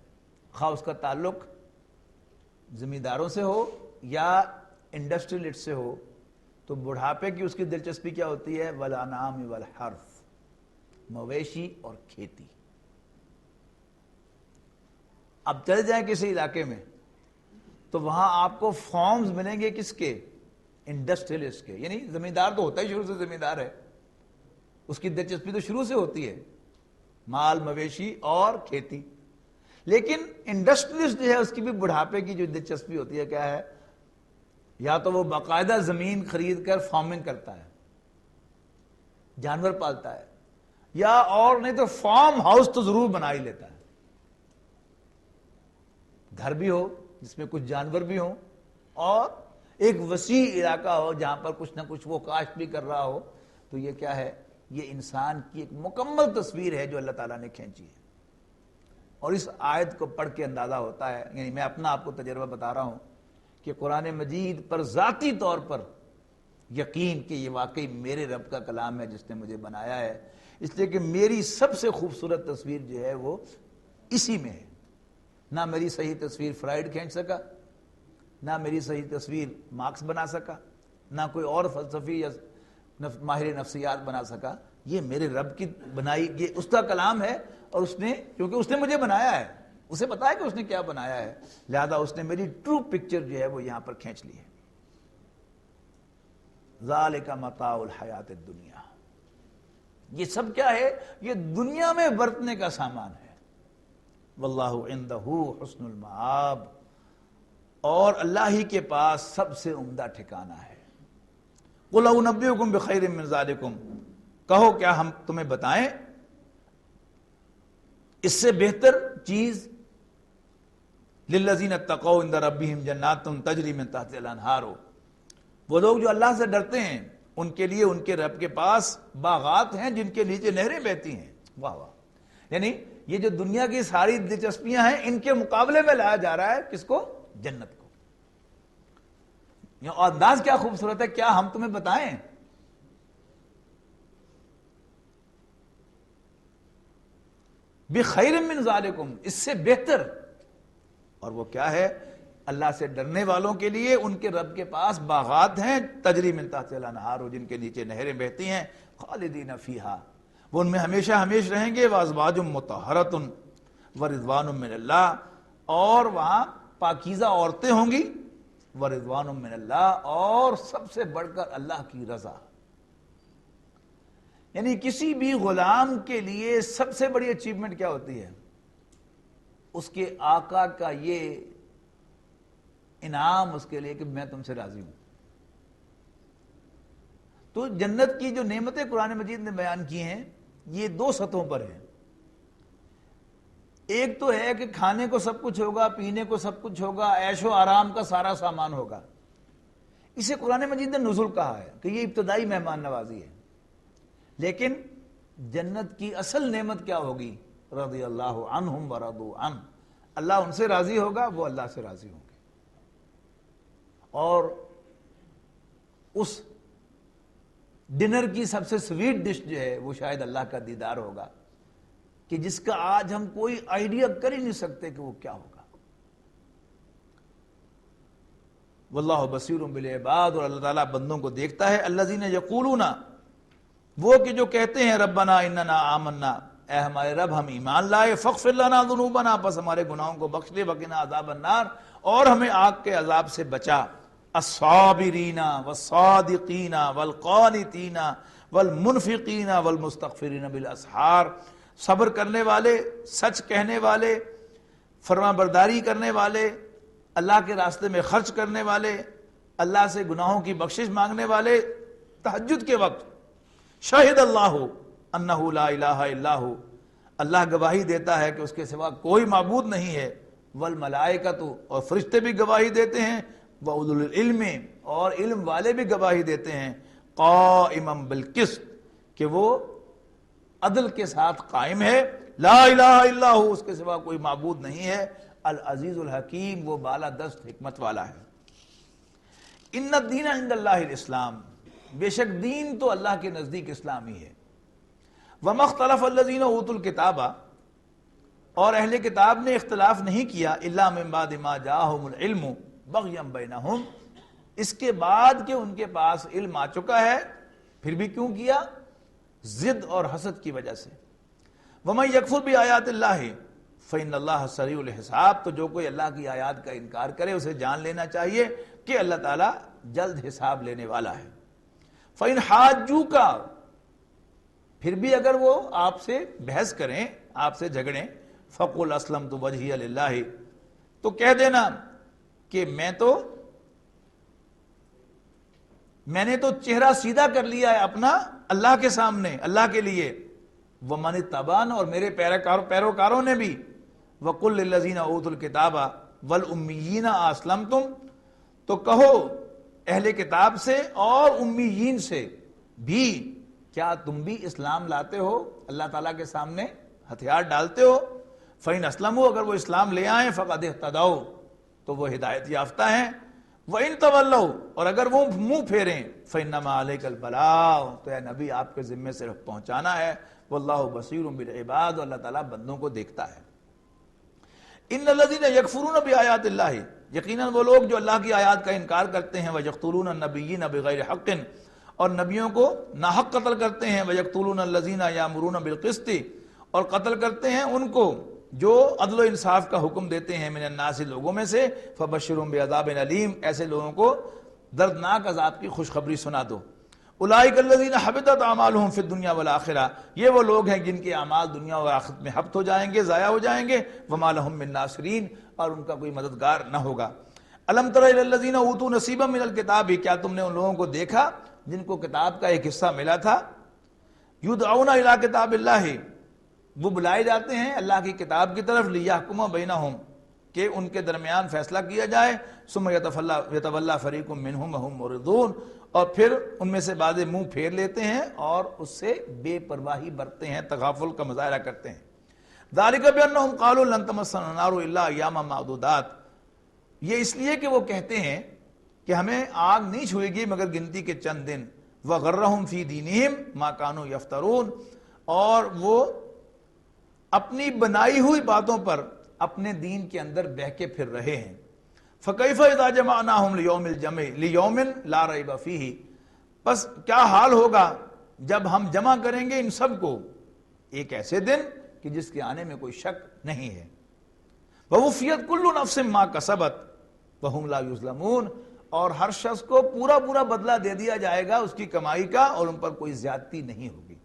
خواہ اس کا تعلق زمینداروں سے ہو یا انڈسٹریلسٹ سے ہو، تو بڑھاپے کی اس کی دلچسپی کیا ہوتی ہے؟ والانعام والحرث، مویشی اور کھیتی. اب چل جائیں کسی علاقے میں تو وہاں آپ کو فارمز ملیں گے کس کے؟ انڈسٹریلسٹ کے. یعنی زمیندار تو ہوتا ہی شروع سے زمیندار ہے، اس کی دلچسپی تو شروع سے ہوتی ہے، مال مویشی اور کھیتی. لیکن انڈسٹریلسٹ جو ہے اس کی بھی بڑھاپے کی جو دلچسپی ہوتی ہے کیا ہے، یا تو وہ باقاعدہ زمین خرید کر فارمنگ کرتا ہے، جانور پالتا ہے، یا اور نہیں تو فارم ہاؤس تو ضرور بنا ہی لیتا ہے، گھر بھی ہو جس میں کچھ جانور بھی ہوں اور ایک وسیع علاقہ ہو جہاں پر کچھ نہ کچھ وہ کاشت بھی کر رہا ہو. تو یہ کیا ہے، یہ انسان کی ایک مکمل تصویر ہے جو اللہ تعالیٰ نے کھینچی ہے. اور اس آیت کو پڑھ کے اندازہ ہوتا ہے، یعنی میں اپنا آپ کو تجربہ بتا رہا ہوں کہ قرآن مجید پر ذاتی طور پر یقین کہ یہ واقعی میرے رب کا کلام ہے جس نے مجھے بنایا ہے، اس لیے کہ میری سب سے خوبصورت تصویر جو ہے وہ اسی میں ہے. نہ میری صحیح تصویر فرائڈ کھینچ سکا، نہ میری صحیح تصویر مارکس بنا سکا، نہ کوئی اور فلسفی یا ماہر نفسیات بنا سکا. یہ میرے رب کی بنائی، یہ اس کا کلام ہے، اور اس نے کیونکہ اس نے مجھے بنایا ہے، اسے پتا ہے کہ اس نے کیا بنایا ہے، لہذا اس نے میری ٹرو پکچر جو ہے وہ یہاں پر کھینچ لی ہے. ذالک متاع الحیات الدنیا، یہ سب کیا ہے، یہ دنیا میں برتنے کا سامان ہے. واللہ عندہ حسن المآب، اور اللہ ہی کے پاس سب سے عمدہ ٹھکانہ ہے. قل انبئکم بخیر من ذالکم، کہو کیا ہم تمہیں بتائیں اس سے بہتر چیز، للذین اتقوا عند ربہم جنات تجری من تحتہا الانہار، وہ لوگ جو اللہ سے ڈرتے ہیں ان کے لیے ان کے رب کے پاس باغات ہیں جن کے نیچے نہریں بہتی ہیں. واہ واہ، یعنی یہ جو دنیا کی ساری دلچسپیاں ہیں ان کے مقابلے میں لایا جا رہا ہے کس کو، جنت کو. اور انداز کیا خوبصورت ہے، کیا ہم تمہیں بتائیں. بخیر من ذالکم، اس سے بہتر، اور وہ کیا ہے، اللہ سے ڈرنے والوں کے لیے ان کے رب کے پاس باغات ہیں تجری من تحتہا الانہار، جن کے نیچے نہریں بہتی ہیں، خالدین فیہا، وہ ان میں ہمیشہ ہمیش رہیں گے. وازواج مطہرۃ ورضوان من اللہ، اور وہاں پاکیزہ عورتیں ہوں گی، ورضوان من اللہ، اور سب سے بڑھ کر اللہ کی رضا. یعنی کسی بھی غلام کے لیے سب سے بڑی اچیومنٹ کیا ہوتی ہے، اس کے آقا کا یہ انعام اس کے لیے کہ میں تم سے راضی ہوں. تو جنت کی جو نعمتیں قرآن مجید نے بیان کی ہیں یہ دو سطحوں پر ہیں. ایک تو ہے کہ کھانے کو سب کچھ ہوگا، پینے کو سب کچھ ہوگا، عیش و آرام کا سارا سامان ہوگا. اسے قرآن مجید نے نزل کہا ہے کہ یہ ابتدائی مہمان نوازی ہے. لیکن جنت کی اصل نعمت کیا ہوگی، رضی اللہ عنہم ورضوا عنہ، اللہ ان سے راضی ہوگا، وہ اللہ سے راضی ہوں گے. اور اس ڈنر کی سب سے سویٹ ڈش جو ہے وہ شاید اللہ کا دیدار ہوگا، کہ جس کا آج ہم کوئی آئیڈیا کر ہی نہیں سکتے کہ وہ کیا ہوگا. واللہ بصیر بالعباد، اور اللہ تعالیٰ بندوں کو دیکھتا ہے. الذین یقولون، وہ کہ جو کہتے ہیں ربنا اننا آمنا، اے ہمارے رب ہم ایمان لائے، فاغفر لنا ذنوبنا، پس ہمارے گناہوں کو بخش دے، وقنا عذاب النار، اور ہمیں آگ کے عذاب سے بچا. الصابرین والصادقین والقانتین والمنفقین والمستغفرین بالاسحار، صبر کرنے والے، سچ کہنے والے، فرما برداری کرنے والے، اللہ کے راستے میں خرچ کرنے والے، اللہ سے گناہوں کی بخشش مانگنے والے تہجد کے وقت. شاہد اللہ انہ لا الہ الا ہو، اللہ گواہی دیتا ہے کہ اس کے سوا کوئی معبود نہیں ہے. والملائکۃ، اور فرشتے بھی گواہی دیتے ہیں. وَأُولُو الْعِلْمِ، اور علم والے بھی گواہی دیتے ہیں. قائما بالقسط، کہ وہ عدل کے ساتھ قائم ہے. لا الہ الا ہو، اس کے سوا کوئی معبود نہیں ہے. العزیز الحکیم، وہ بالا دست حکمت والا ہے. ان الدین عند اللہ الاسلام، بے شک دین تو اللہ کے نزدیک اسلام ہی ہے. وما اختلف الذین اوتوا الکتاب، اور اہل کتاب نے اختلاف نہیں کیا، الا من بعد ما جاءہم العلم بغیا بینہم، اس کے بعد کہ ان کے پاس علم آ چکا ہے. پھر بھی کیوں کیا؟ ضد اور حسد کی وجہ سے. ومن یکفر بآیات اللہ فإن اللہ سریع الحساب، تو جو کوئی اللہ کی آیات کا انکار کرے اسے جان لینا چاہیے کہ اللہ تعالیٰ جلد حساب لینے والا ہے. فإن حاجوک، پھر بھی اگر وہ آپ سے بحث کریں، آپ سے جھگڑیں، فَقُلْ أَسْلَمْتُ وَجْهِيَ لِلَّهِ، تو کہہ دینا کہ میں نے تو چہرہ سیدھا کر لیا ہے اپنا اللہ کے سامنے، اللہ کے لیے، وَمَنِ اتَّبَعَنِ، اور میرے پیروکاروں نے بھی، وَقُلْ لِلَّذِينَ أُوتُوا الْكِتَابَ وَالْأُمِّيِّينَ أَسْلَمْتُمْ، تو کہو اہل کتاب سے اور امیین سے بھی، کیا تم بھی اسلام لاتے ہو، اللہ تعالیٰ کے سامنے ہتھیار ڈالتے ہو؟ فَإِنْ أَسْلَمُوا، اگر وہ اسلام لے آئیں، فَقَدْ اهْتَدَوْا، تو وہ ہدایت یافتہ ہیں، وَإِنْ تَوَلَّوْا، اور اگر وہ منہ پھیریں، فَإِنَّمَا عَلَيْكَ الْبَلَاغُ، تو اے نبی آپ کے ذمے صرف پہنچانا ہے، وَاللَّهُ بَصِيرٌ بِالْعِبَادِ، اور اللہ تعالیٰ بندوں کو دیکھتا ہے۔ ان الذين يكفرون بآيات الله، یقیناً وہ لوگ جو اللہ کی آیات کا انکار کرتے ہیں، ويقتلون النبيين بغير حق، اور نبیوں کو ناحق قتل کرتے ہیں، ويقتلون الذين يأمرون بالقسط، اور قتل کرتے ہیں ان کو جو عدل و انصاف کا حکم دیتے ہیں، من الناس، لوگوں میں سے، فبشرهم بعذاب علیم، ایسے لوگوں کو دردناک عذاب کی خوشخبری سنا دو۔ اولئک الذین حبطت اعمالهم فی الدنیا والآخرہ، یہ وہ لوگ ہیں جن کے اعمال دنیا اور آخرت میں حبط ہو جائیں گے، ضائع ہو جائیں گے، وما لهم من ناصرین، اور ان کا کوئی مددگار نہ ہوگا۔ الم تر الی الذین اوتوا نصیبا من الکتاب، کیا تم نے ان لوگوں کو دیکھا جن کو کتاب کا ایک حصہ ملا تھا؟ یدعون الی کتاب اللہ، وہ بلائے جاتے ہیں اللہ کی کتاب کی طرف، لیحکم بینہم، کہ ان کے درمیان فیصلہ کیا جائے، ثم یتولی فریق منہم وہم معرضون، اور پھر ان میں سے بعض منہ پھیر لیتے ہیں اور اس سے بے پرواہی برتتے ہیں، تغافل کا مظاہرہ کرتے ہیں۔ ذالک بانہم قالوا لن تمسنا النار الا ایاما معدودات، یہ اس لیے کہ وہ کہتے ہیں کہ ہمیں آگ نہیں چھوئے گی مگر گنتی کے چند دن، وغرہم فی دینہم ما کانوا یفترون، اور وہ اپنی بنائی ہوئی باتوں پر اپنے دین کے اندر بہہ کے پھر رہے ہیں۔ فَكَيْفَ إِذَا جَمَعْنَاهُمْ لِيَوْمٍ لَا رَيْبَ فِيهِ، پس کیا حال ہوگا جب ہم جمع کریں گے ان سب کو ایک ایسے دن کہ جس کے آنے میں کوئی شک نہیں ہے۔ وَوُفِّيَتْ كُلُّ نَفْسٍ مَا كَسَبَتْ وَهُمْ لَا يُظْلَمُونَ، اور ہر شخص کو پورا بدلہ دے دیا جائے گا اس کی کمائی کا، اور ان پر کوئی زیادتی نہیں ہوگی۔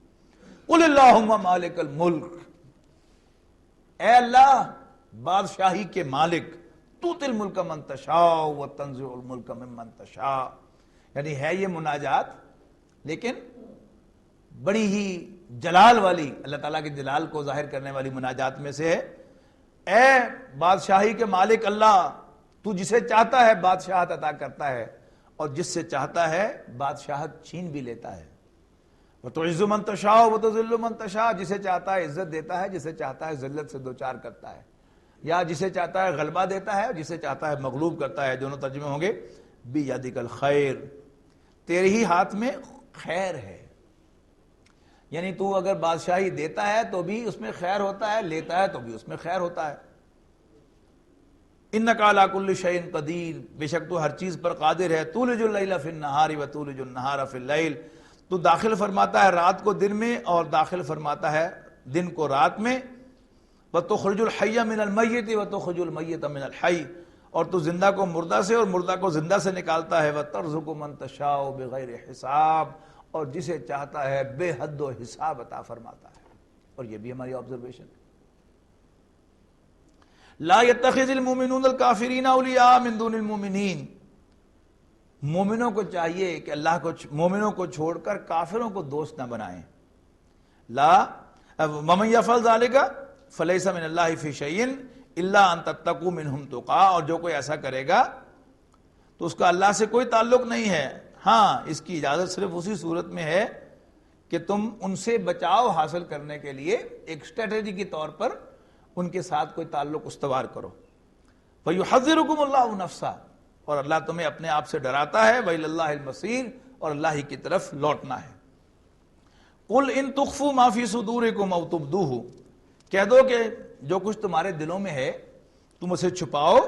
قُلِ اللَّهُمَّ مَالِكَ الْمُلْكِ، اے اللہ بادشاہی کے مالک، تُؤْتِي الْمُلْكَ مَن تَشَاءُ وَتَنزِعُ الْمُلْكَ مِمَّن تَشَاءُ، یعنی ہے یہ مناجات لیکن بڑی ہی جلال والی، اللہ تعالیٰ کے جلال کو ظاہر کرنے والی مناجات میں سے ہے۔ اے بادشاہی کے مالک اللہ، تو جسے چاہتا ہے بادشاہت عطا کرتا ہے، اور جس سے چاہتا ہے بادشاہت چھین بھی لیتا ہے۔ وَتُعِزُّ مَن تَشَاءُ وَتُذِلُّ مَن تَشَاءُ، جسے چاہتا ہے عزت دیتا ہے، جسے چاہتا ہے ذلت سے دوچار کرتا ہے، یا جسے چاہتا ہے غلبہ دیتا ہے، جسے چاہتا ہے مغلوب کرتا ہے، دونوں ترجمے ہوں گے۔ بِیَدِکَ الْخَیْرُ، تیرے ہی ہاتھ میں خیر ہے، یعنی تو اگر بادشاہی دیتا ہے تو بھی اس میں خیر ہوتا ہے، لیتا ہے تو بھی اس میں خیر ہوتا ہے۔ اِنَّکَ عَلیٰ کُلِّ شَیْءٍ قدیر، بے شک تو ہر چیز پر قادر ہے۔ تُولِجُ اللَّیلَ فِی النَّہَارِ وَتُولِجُ النَّہَارَ فِی اللَّیْلِ، تو داخل فرماتا ہے رات کو دن میں اور داخل فرماتا ہے دن کو رات میں۔ وَتُخْرِجُ الْحَیَّ مِنَ الْمَیِّتِ وَتُخْرِجُ الْمَیِّتَ مِنَ الْحَیِّ، اور تو زندہ کو مردہ سے اور مردہ کو زندہ سے نکالتا ہے۔ وَتَرْزُقُ مَن تَشَاءُ بِغَیْرِ حساب، اور جسے چاہتا ہے بے حد و حساب عطا فرماتا ہے۔ اور یہ بھی ہماری آبزرویشن ہے۔ لا يتخذ المؤمنون الكافرین اولیاء من دون المؤمنین، مومنوں کو چاہیے کہ اللہ کو، مومنوں کو چھوڑ کر کافروں کو دوست نہ بنائیں۔ لا ومن يفعل ذلك فليس من الله في شيء الا ان تتقوا منهم تقا، اور جو کوئی ایسا کرے گا تو اس کا اللہ سے کوئی تعلق نہیں ہے، ہاں اس کی اجازت صرف اسی صورت میں ہے کہ تم ان سے بچاؤ حاصل کرنے کے لیے ایک اسٹریٹجی کے طور پر ان کے ساتھ کوئی تعلق استوار کرو۔ فَيُحَذِّرُكُمُ اللَّهُ نَفْسَهُ، اور اللہ تمہیں اپنے آپ سے ڈراتا ہے، وَإِلَى اللَّهِ الْمَصِيرُ، اور اللہ ہی کی طرف لوٹنا ہے۔ قُلْ إِن تُخْفُوا مَا فِي صُدُورِكُمْ أَوْ تُبْدُوهُ، کہہ دو کہ جو کچھ تمہارے دلوں میں ہے تم اسے چھپاؤ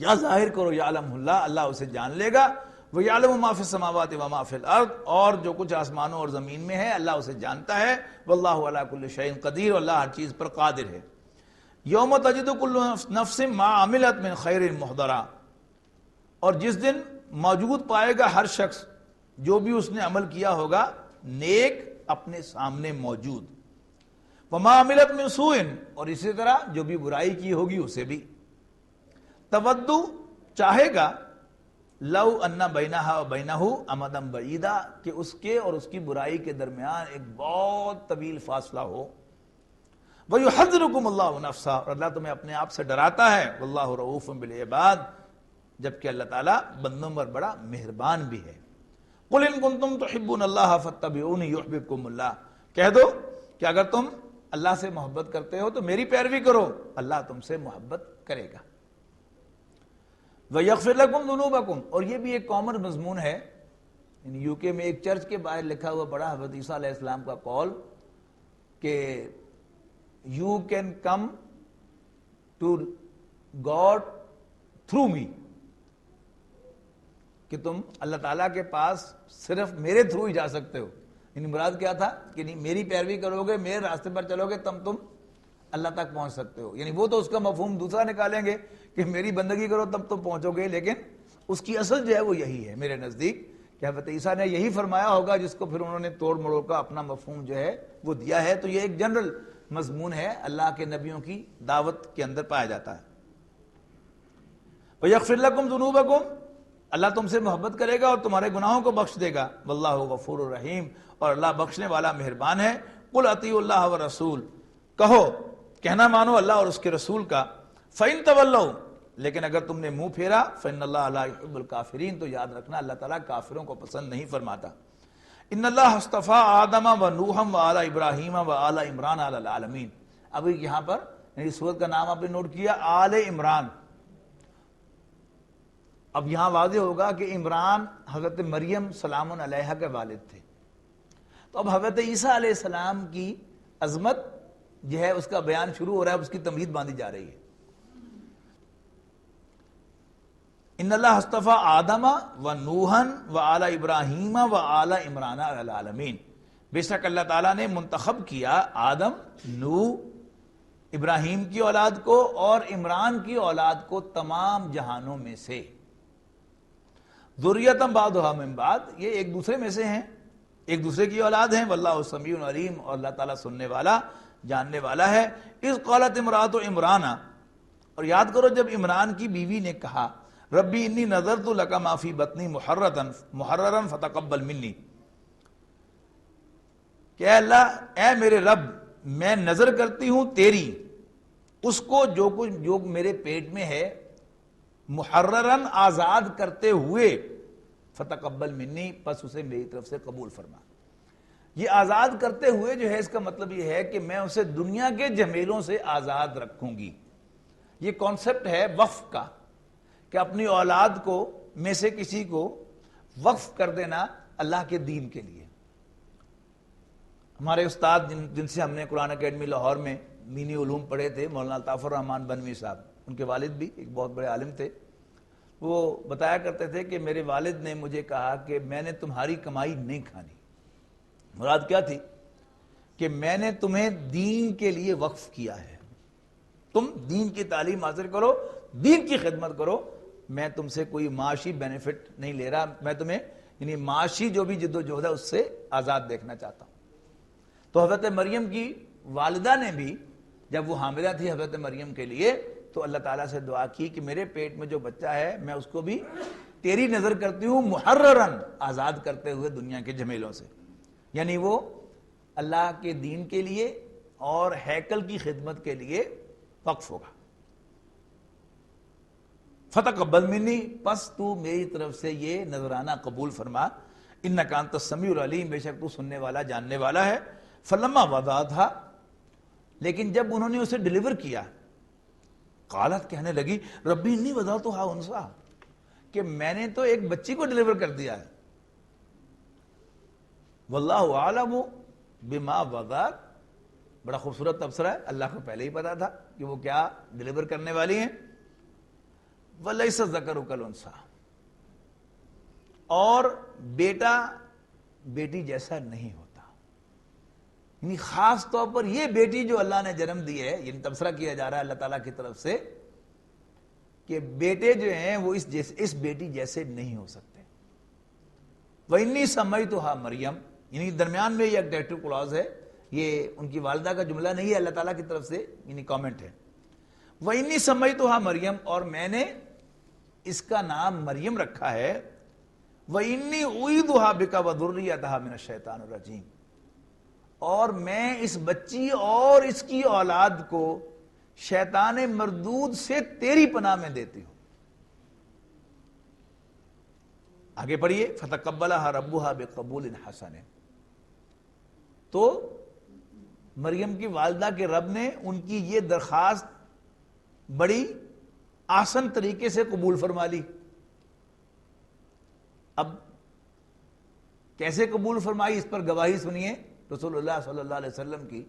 یا ظاہر کرو، یعلمہ اللہ، اللہ اسے جان لے گا۔ وَيَعْلَمُ مَا فِي السَّمَاوَاتِ وَمَا فِي الْأَرْضِ، اور جو کچھ آسمانوں اور زمین میں ہے اللہ اسے جانتا ہے۔ وَاللَّهُ عَلَىٰ كُلِّ شَيْءٍ قدیر، اور اللہ ہر چیز پر قادر ہے۔ یوم تجد کل نفس ما عملت من خیر محضرا، اور جس دن موجود پائے گا ہر شخص جو بھی اس نے عمل کیا ہوگا نیک اپنے سامنے موجود. وما عملت من سوء، اور اسی طرح جو بھی برائی کی ہوگی اسے بھی. تودو، چاہے گا، لو ان بینہا و بینہ امدا بعیدا، کہ اس کے اور اس کی برائی کے درمیان ایک بہت طویل فاصلہ ہو. وَيُحَذِّرُكُمُ اللَّهُ نَفْسَهُ، اور اللہ تمہیں اپنے آپ سے ڈراتا ہے. واللہ رؤوف بالعباد، جبکہ اللہ تعالیٰ بندوں پر بڑا مہربان بھی ہے. قُلْ إِن كُنتُمْ تُحِبُّونَ اللَّهَ فَاتَّبِعُونِي يُحْبِبْكُمُ اللَّهُ، کہہ دو کہ اگر تم اللہ سے محبت کرتے ہو تو میری پیروی کرو، اللہ تم سے محبت کرے گا. وَيَغْفِرْ لَكُمْ ذُنُوبَكُمْ، اور یہ بھی ایک کامن مضمون ہے. یو کے میں ایک چرچ کے باہر لکھا ہوا پڑا حضرت عیسیٰ علیہ السلام کا قول کہ you can come to God through me, کہ تم اللہ تعالیٰ کے پاس صرف میرے تھرو ہی جا سکتے ہو. یعنی مراد کیا تھا کہ نہیں، میری پیروی کرو گے، میرے راستے پر چلو گے تم اللہ تک پہنچ سکتے ہو. یعنی وہ تو اس کا مفہوم دوسرا نکالیں گے کہ میری بندگی کرو تب تم پہنچو گے، لیکن اس کی اصل جو ہے وہ یہی ہے میرے نزدیک کہ حضرت عیسیٰ نے یہی فرمایا ہوگا، جس کو پھر انہوں نے توڑ مڑوڑ کا اپنا مفہوم جو ہے وہ دیا ہے. تو یہ ایک جنرل مضمون ہے، اللہ کے نبیوں کی دعوت کے اندر پایا جاتا ہے. وَيَغْفِرْ لَكُمْ ذُنُوبَكُمْ، اللہ تم سے محبت کرے گا اور تمہارے گناہوں کو بخش دے گا. واللہ غفور الرحیم، اور اللہ بخشنے والا مہربان ہے. قُلْ اطیعوا اللہ والرسول، کہو، کہنا مانو اللہ اور اس کے رسول کا. فَإِن تَوَلَّوْا، لیکن اگر تم نے منہ پھیرا، فَإِنَّ اللَّهَ لَا يُحِبُّ الْكَافِرِينَ، تو یاد رکھنا اللہ تعالیٰ کافروں کو پسند نہیں فرماتا. ان اللہ اصطفیٰ آدم و نوحم و آل ابراہیم و آل عمران علی العالمین. اب یہاں پر سورت کا نام آپ نے نوٹ کیا، آل عمران. اب یہاں واضح ہوگا کہ عمران حضرت مریم سلام علیہا کے والد تھے. تو اب حضرت عیسیٰ علیہ السلام کی عظمت جو ہے اس کا بیان شروع ہو رہا ہے، اس کی تمہید باندھی جا رہی ہے. ان اللہ اصطفیٰ آدم و نوحن و آل ابراہیم و آل عمران علی العالمین، بے شک اللہ تعالیٰ نے منتخب کیا آدم، نوح، ابراہیم کی اولاد کو اور عمران کی اولاد کو تمام جہانوں میں سے. ذریۃ بعضھا من بعض، یہ ایک دوسرے میں سے ہیں، ایک دوسرے کی اولاد ہیں. واللہ سمیع علیم، اور اللہ تعالیٰ سننے والا جاننے والا ہے. اذ قالت امرأۃ عمران، اور یاد کرو جب عمران کی بیوی نے کہا، ربی انی نذرت لک ما فی بطنی محررا فتقبل منی، کہ اے اللہ، اے میرے رب، میں نظر کرتی ہوں تیری اس کو جو میرے پیٹ میں ہے، محررن آزاد کرتے ہوئے، فتقبل منی، پس اسے میری طرف سے قبول فرما. یہ آزاد کرتے ہوئے جو ہے اس کا مطلب یہ ہے کہ میں اسے دنیا کے جھمیلوں سے آزاد رکھوں گی. یہ کانسیپٹ ہے وقف کا، کہ اپنی اولاد کو میں سے کسی کو وقف کر دینا اللہ کے دین کے لیے. ہمارے استاد جن سے ہم نے قرآن اکیڈمی لاہور میں دینی علوم پڑھے تھے، مولانا الطاف الرحمن بنوی صاحب، ان کے والد بھی ایک بہت بڑے عالم تھے. وہ بتایا کرتے تھے کہ میرے والد نے مجھے کہا کہ میں نے تمہاری کمائی نہیں کھانی. مراد کیا تھی؟ کہ میں نے تمہیں دین کے لیے وقف کیا ہے، تم دین کی تعلیم حاصل کرو، دین کی خدمت کرو، میں تم سے کوئی معاشی بینیفٹ نہیں لے رہا، میں تمہیں یعنی معاشی جو بھی جد و جہد ہے اس سے آزاد دیکھنا چاہتا ہوں. تو حضرت مریم کی والدہ نے بھی جب وہ حاملہ تھی حضرت مریم کے لیے، تو اللہ تعالیٰ سے دعا کی کہ میرے پیٹ میں جو بچہ ہے میں اس کو بھی تیری نظر کرتی ہوں محررن، آزاد کرتے ہوئے دنیا کے جھمیلوں سے. یعنی وہ اللہ کے دین کے لیے اور ہیکل کی خدمت کے لیے وقف ہوگا. فتقبل منی، پس تو میری طرف سے یہ نذرانہ قبول فرما. انک انت السمیع العلیم، بے شک تو سننے والا جاننے والا ہے. فلما وضعتھا، لیکن جب انہوں نے اسے ڈیلیور کیا، قالت، کہنے لگی، ربی انی وضعتھا انثی، کہ میں نے تو ایک بچی کو ڈیلیور کر دیا ہے. واللہ اعلم بما وضعت، بڑا خوبصورت تبصرہ ہے، اللہ کو پہلے ہی پتا تھا کہ وہ کیا ڈیلیور کرنے والی ہیں. وَلَيْسَ الذَّكَرُ كَالْأُنثىٰ، اور بیٹا بیٹی جیسا نہیں ہوتا. یعنی خاص طور پر یہ بیٹی جو اللہ نے جنم دی ہے، یعنی تبصرہ کیا جا رہا ہے اللہ تعالیٰ کی طرف سے کہ بیٹے جو ہیں وہ اس بیٹی جیسے نہیں ہو سکتے. وَإِنِّي سَمَّيْتُهَا مریم، یعنی درمیان میں یہ ایگزیکٹو کلاز ہے، یہ ان کی والدہ کا جملہ نہیں ہے، اللہ تعالیٰ کی طرف سے یعنی کامنٹ ہے۔ وَإِنِّي سَمَّيْتُهَا مریم، اور میں نے اس کا نام مریم رکھا ہے، وَإِنِّي أُعِيذُهَا بِكَ وَذُرِّيَّتَهَا مِنَ الشَّيْطَانِ الرَّجِيمِ، اور میں اس بچی اور اس کی اولاد کو شیطان مردود سے تیری پناہ میں دیتی ہوں۔ آگے پڑھیے، فَتَقَبَّلَهَا رَبُّهَا بِقَبُولٍ حَسَنٍ، تو مریم کی والدہ کے رب نے ان کی یہ درخواست بڑی آسن طریقے سے قبول فرما لی۔ اب کیسے قبول فرمائی، اس پر گواہی سنیے رسول اللہ صلی اللہ علیہ وسلم کی۔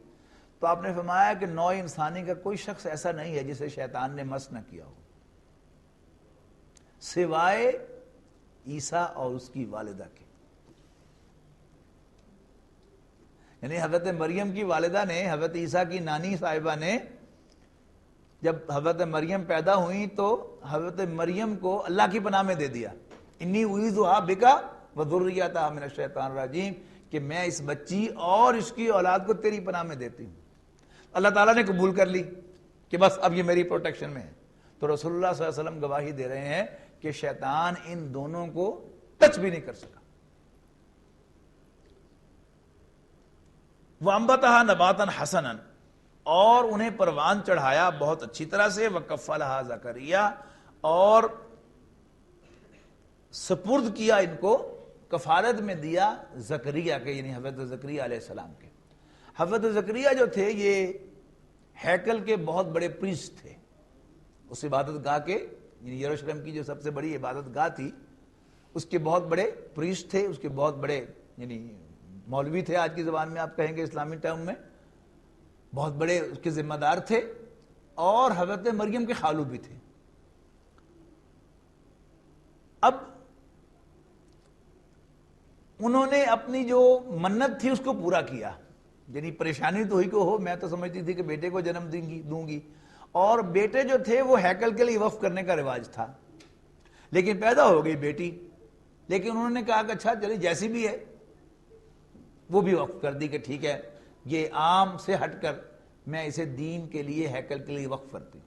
تو آپ نے فرمایا کہ نوع انسانی کا کوئی شخص ایسا نہیں ہے جسے شیطان نے مس نہ کیا ہو، سوائے عیسیٰ اور اس کی والدہ کے۔ یعنی حضرت مریم کی والدہ نے، حضرت عیسیٰ کی نانی صاحبہ نے، جب حضرت مریم پیدا ہوئی تو حضرت مریم کو اللہ کی پناہ میں دے دیا، انی اعیذھا بک وذریتھا من الشیطان الرجیم، کہ میں اس بچی اور اس کی اولاد کو تیری پناہ میں دیتی ہوں۔ اللہ تعالیٰ نے قبول کر لی کہ بس اب یہ میری پروٹیکشن میں ہے۔ تو رسول اللہ صلی اللہ علیہ وسلم گواہی دے رہے ہیں کہ شیطان ان دونوں کو ٹچ بھی نہیں کر سکا۔ وَأَنبَتَهَا نَبَاتًا حَسَنًا، اور انہیں پروان چڑھایا بہت اچھی طرح سے، وَكَفَّلَهَا زَكَرِيَّا، اور سپرد کیا ان کو، کفالت میں دیا زکریہ کے، یعنی حضرت زکریہ علیہ السلام کے۔ حضرت زکریہ جو تھے یہ ہیکل کے بہت بڑے پریسٹ تھے، اس عبادت گاہ کے، یعنی یروشلم کی جو سب سے بڑی عبادت گاہ تھی، اس کے بہت بڑے پریسٹ تھے، اس کے بہت بڑے یعنی مولوی تھے، آج کی زبان میں آپ کہیں گے اسلامی ٹرم میں، بہت بڑے اس کے ذمہ دار تھے، اور حضرت مریم کے خالو بھی تھے۔ اب انہوں نے اپنی جو منت تھی اس کو پورا کیا، یعنی پریشانی تو ہوئی کہ ہو، میں تو سمجھتی تھی کہ بیٹے کو جنم دوں گی، اور بیٹے جو تھے وہ ہیکل کے لیے وقف کرنے کا رواج تھا، لیکن پیدا ہو گئی بیٹی، لیکن انہوں نے کہا کہ اچھا چلے جیسی بھی ہے، وہ بھی وقف کر دی کہ ٹھیک ہے، یہ عام سے ہٹ کر میں اسے دین کے لیے، ہیکل کے لیے وقف کرتی ہوں۔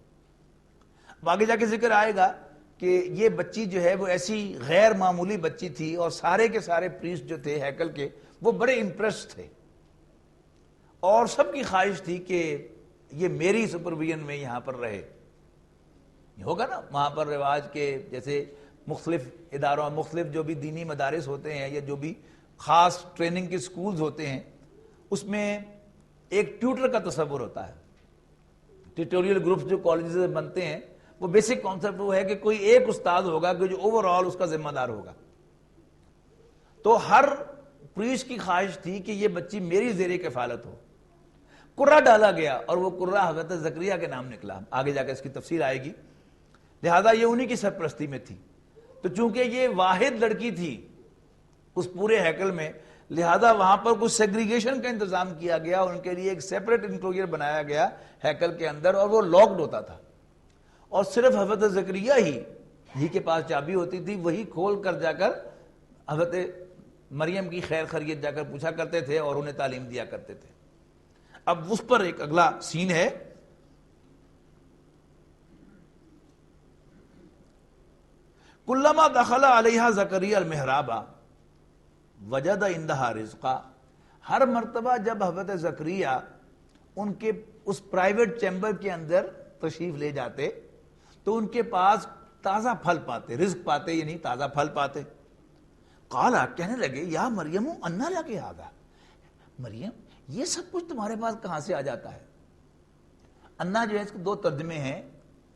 اب آگے جا کے ذکر آئے گا کہ یہ بچی جو ہے وہ ایسی غیر معمولی بچی تھی، اور سارے کے سارے پریسٹ جو تھے ہیکل کے وہ بڑے امپریس تھے، اور سب کی خواہش تھی کہ یہ میری سپرویژن میں یہاں پر رہے۔ یہ ہوگا نا وہاں پر رواج کے، جیسے مختلف اداروں، مختلف جو بھی دینی مدارس ہوتے ہیں یا جو بھی خاص ٹریننگ کے سکولز ہوتے ہیں، اس میں ایک ٹیوٹر کا تصور ہوتا ہے۔ ٹیوٹوریل گروپس جو کالجز میں بنتے ہیں، وہ بیسک کانسیپٹ وہ ہے کہ کوئی ایک استاد ہوگا کہ جو اوورآل اس کا ذمہ دار ہوگا۔ تو ہر پریسٹ کی خواہش تھی کہ یہ بچی میری زیر کفالت ہو۔ قرہ ڈالا گیا، اور وہ قرہ حضرت زکریہ کے نام نکلا، آگے جا کے اس کی تفصیل آئے گی، لہذا یہ انہی کی سرپرستی میں تھی۔ تو چونکہ یہ واحد لڑکی تھی اس پورے ہیکل میں، لہذا وہاں پر کچھ سیگریگیشن کا انتظام کیا گیا، ان کے لیے ایک سیپریٹ انکلوجر بنایا گیا ہیکل کے اندر، اور وہ لاکڈ ہوتا تھا، اور صرف حضرت زکریہ ہی کے پاس چابی ہوتی تھی، وہی کھول کر جا کر حضرت مریم کی خیر خیریت جا کر پوچھا کرتے تھے اور انہیں تعلیم دیا کرتے تھے۔ اب اس پر ایک اگلا سین ہے، کلما دخل علیہا زکریہ المحراب وجد عندہا رزقا، ہر مرتبہ جب حضرت زکریہ ان کے اس پرائیویٹ چیمبر کے اندر تشریف لے جاتے تو ان کے پاس تازہ پھل پاتے، رزق پاتے، یعنی تازہ پھل پاتے۔ قالا، کہنے لگے، یا مریم انا لک ھذا، مریم یہ سب کچھ تمہارے پاس کہاں سے آ جاتا ہے؟ انا جو ہے اس کے دو ترجمے ہیں،